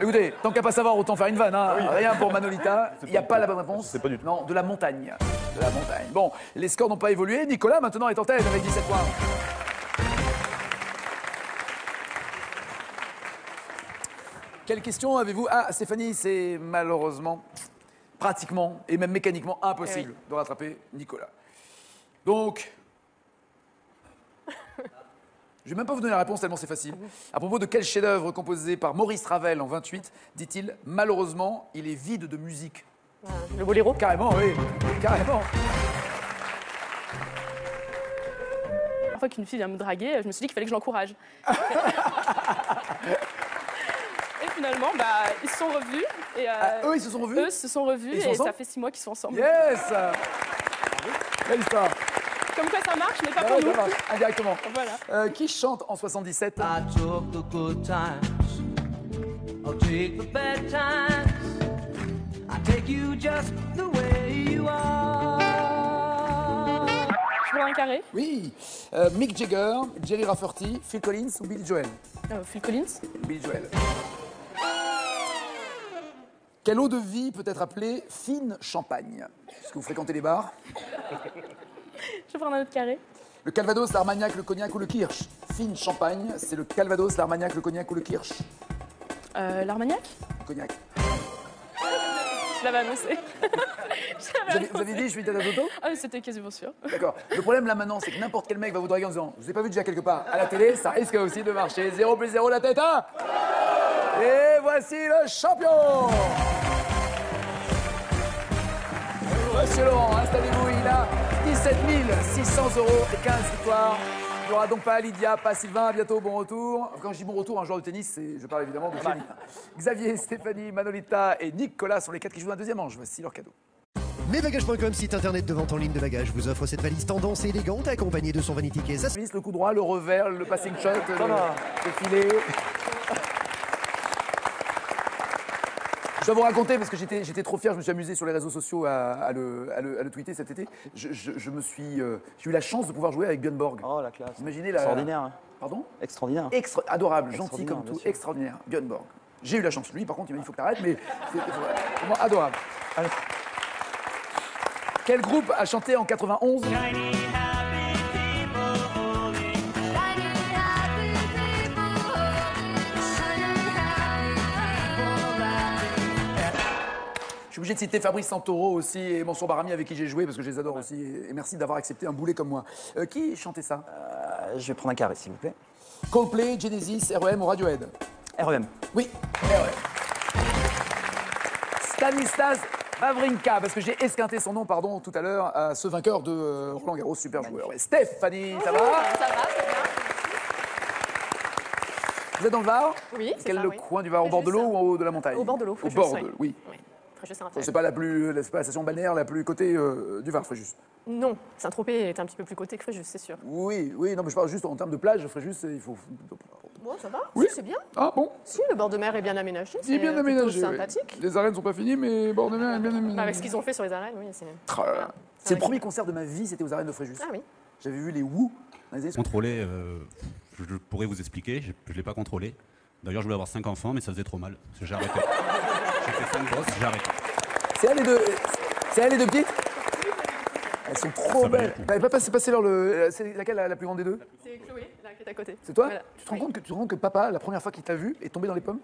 Écoutez, tant qu'à pas savoir, autant faire une vanne. Hein. Oui. Rien pour Manolita. Il n'y a pas la bonne réponse. C'est pas du tout. Non, de la montagne. De la montagne. Bon, les scores n'ont pas évolué. Nicolas, maintenant, est en tête avec 17 points. Quelle question avez-vous? Ah, Stéphanie, c'est malheureusement, pratiquement, et même mécaniquement impossible de rattraper Nicolas. Donc, je ne vais même pas vous donner la réponse tellement c'est facile. À propos de quel chef-d'œuvre composé par Maurice Ravel en 28, dit-il, malheureusement, il est vide de musique? Le boléro? Carrément, oui. Carrément. La fois qu'une fille vient me draguer, je me suis dit qu'il fallait que je l'encourage. Et finalement, ils se sont revus. Et, eux, ils se sont revus? Eux se sont revus et ça fait 6 mois qu'ils sont ensemble. Yes! Belle histoire. Comme quoi ça marche, mais pas pour nous. Ça marche, indirectement. Voilà. Qui chante en 77? I took the good times, I'll take the bad times. I take you just the way you are. Je veux un carré. Oui. Mick Jagger, Jerry Rafferty, Phil Collins ou Billy Joel? Phil Collins. Billy Joel. Quelle eau de vie peut être appelée fine champagne? Est-ce que vous fréquentez les bars? Je vais prendre un autre carré. Le Calvados, l'Armagnac, le Cognac ou le Kirsch? Fine champagne, c'est le Calvados, l'Armagnac, le Cognac ou le Kirsch? L'Armagnac? Le Cognac. Je l'avais annoncé. Vous avez dit, je suis tête à toto? Ah, c'était quasiment sûr. D'accord. Le problème là maintenant, c'est que n'importe quel mec va vous draguer en disant je vous ai pas vu déjà quelque part à la télé, ça risque aussi de marcher. 0 plus 0 la tête, hein? Et voici le champion! Monsieur Laurent, installez-vous, il a 17 600 € et 15 victoires. Il n'y aura donc pas Lydia, pas Sylvain, à bientôt, bon retour. Quand je dis bon retour, un joueur de tennis, je parle évidemment de féminin. Xavier, Stéphanie, Manolita et Nicolas sont les 4 qui jouent dans la deuxième manche. Voici leur cadeau. Mesbagages.com, site internet de vente en ligne de bagages, vous offre cette valise tendance et élégante accompagnée de son vanity case. Le coup droit, le revers, le passing shot, le filet. Je dois vous raconter, parce que j'étais trop fier, je me suis amusé sur les réseaux sociaux à le tweeter cet été. J'ai eu la chance de pouvoir jouer avec Björn Borg. Oh la classe. Imaginez Extraordinaire. Hein. Pardon? Extraordinaire. Adorable, gentil comme tout, extraordinaire. Björn Borg. J'ai eu la chance. Lui, par contre, il m'a dit il faut que t'arrêtes, mais c'est vraiment adorable. Allez. Quel groupe a chanté en 91? Je suis obligé de citer Fabrice Santoro aussi et Mansour Barami avec qui j'ai joué parce que je les adore aussi. Et merci d'avoir accepté un boulet comme moi. Qui chantait ça? Je vais prendre un carré, s'il vous plaît. Coldplay, Genesis, REM ou Radiohead? REM. Oui, REM. Stanislas Wawrinka, parce que j'ai esquinté son nom, pardon, tout à l'heure, à ce vainqueur de Roland Garros, super joueur. Et Stéphanie, ça va? Ça va, très bien. Vous êtes dans le Var? Oui, c'est Quel ça, le oui. coin du Var? Au bord de l'eau ou en haut de la montagne? Au bord de l'eau, Au Fréjus, bord de l'eau, oui. Fréjus, C'est pas c'est pas la station balnéaire la plus cotée du Var, Fréjus. Non, Saint-Tropez est un petit peu plus coté que Fréjus, c'est sûr. Oui, non, mais je parle juste en termes de plage, Fréjus, il faut... Bon, ça va, Oui. si, c'est bien. Ah bon? Si, le bord de mer est bien aménagé, C'est bien aménagé. sympathique. Les arènes sont pas finies, mais bord de mer est bien aménagé. Avec ce qu'ils ont fait sur les arènes, oui, c'est... C'est le premier concert de ma vie, c'était aux arènes de Fréjus. Ah oui. J'avais vu les Who dans les années... Contrôler, je pourrais vous expliquer, je ne l'ai pas contrôlé. D'ailleurs, je voulais avoir 5 enfants, mais ça faisait trop mal. J'ai arrêté. J'ai fait 5 gosses, j'ai arrêté. C'est elle les deux petites? Elles sont trop belles. T'avais pas passé leur c'est laquelle la plus grande des deux? C'est Chloé, là, qui est à côté. C'est toi? Voilà. Tu te rends compte que papa, la première fois qu'il t'a vu, est tombé dans les pommes?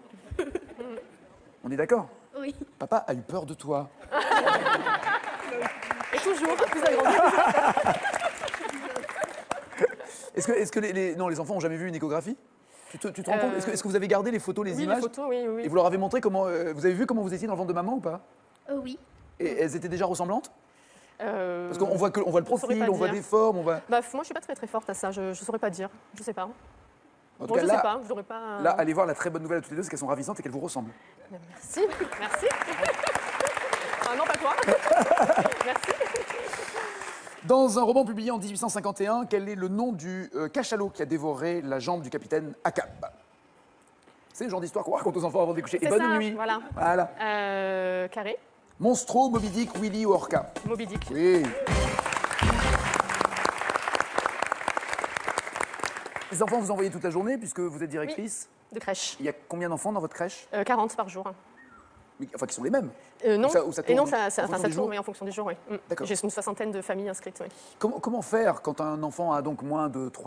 On est d'accord? Oui. Papa a eu peur de toi. Et toujours, plus agrandi. Est-ce que les enfants ont jamais vu une échographie? Tu te rends compte? Est-ce que vous avez gardé les photos, les images? Les photos, oui. Et vous leur avez montré comment... vous avez vu comment vous étiez dans le ventre de maman ou pas? Oui. Et elles étaient déjà ressemblantes? Parce qu'on voit le profil, on voit des formes, on voit... Bah, moi, je suis pas très forte à ça, je saurais pas dire. Je sais pas. En tout Bon, cas, je là, sais pas, je n'aurais pas... Là, allez voir la très bonne nouvelle à toutes les deux, c'est qu'elles sont ravissantes et qu'elles vous ressemblent. Merci. Ah non, pas toi. Merci. Dans un roman publié en 1851, quel est le nom du cachalot qui a dévoré la jambe du capitaine Ahab? C'est le genre d'histoire qu'on raconte aux enfants avant de les coucher. Et bonne nuit. Voilà. Carré. Monstro, Moby Dick, Willy ou Orca? Moby Dick. Oui. Les enfants, vous envoyez toute la journée puisque vous êtes directrice? Oui, de crèche. Il y a combien d'enfants dans votre crèche? 40 par jour. Enfin, qui sont les mêmes? Non, ça tourne ça tourne en fonction des jours, oui. D'accord. J'ai une 60aine de familles inscrites, oui. Comment faire quand un enfant a donc moins de 3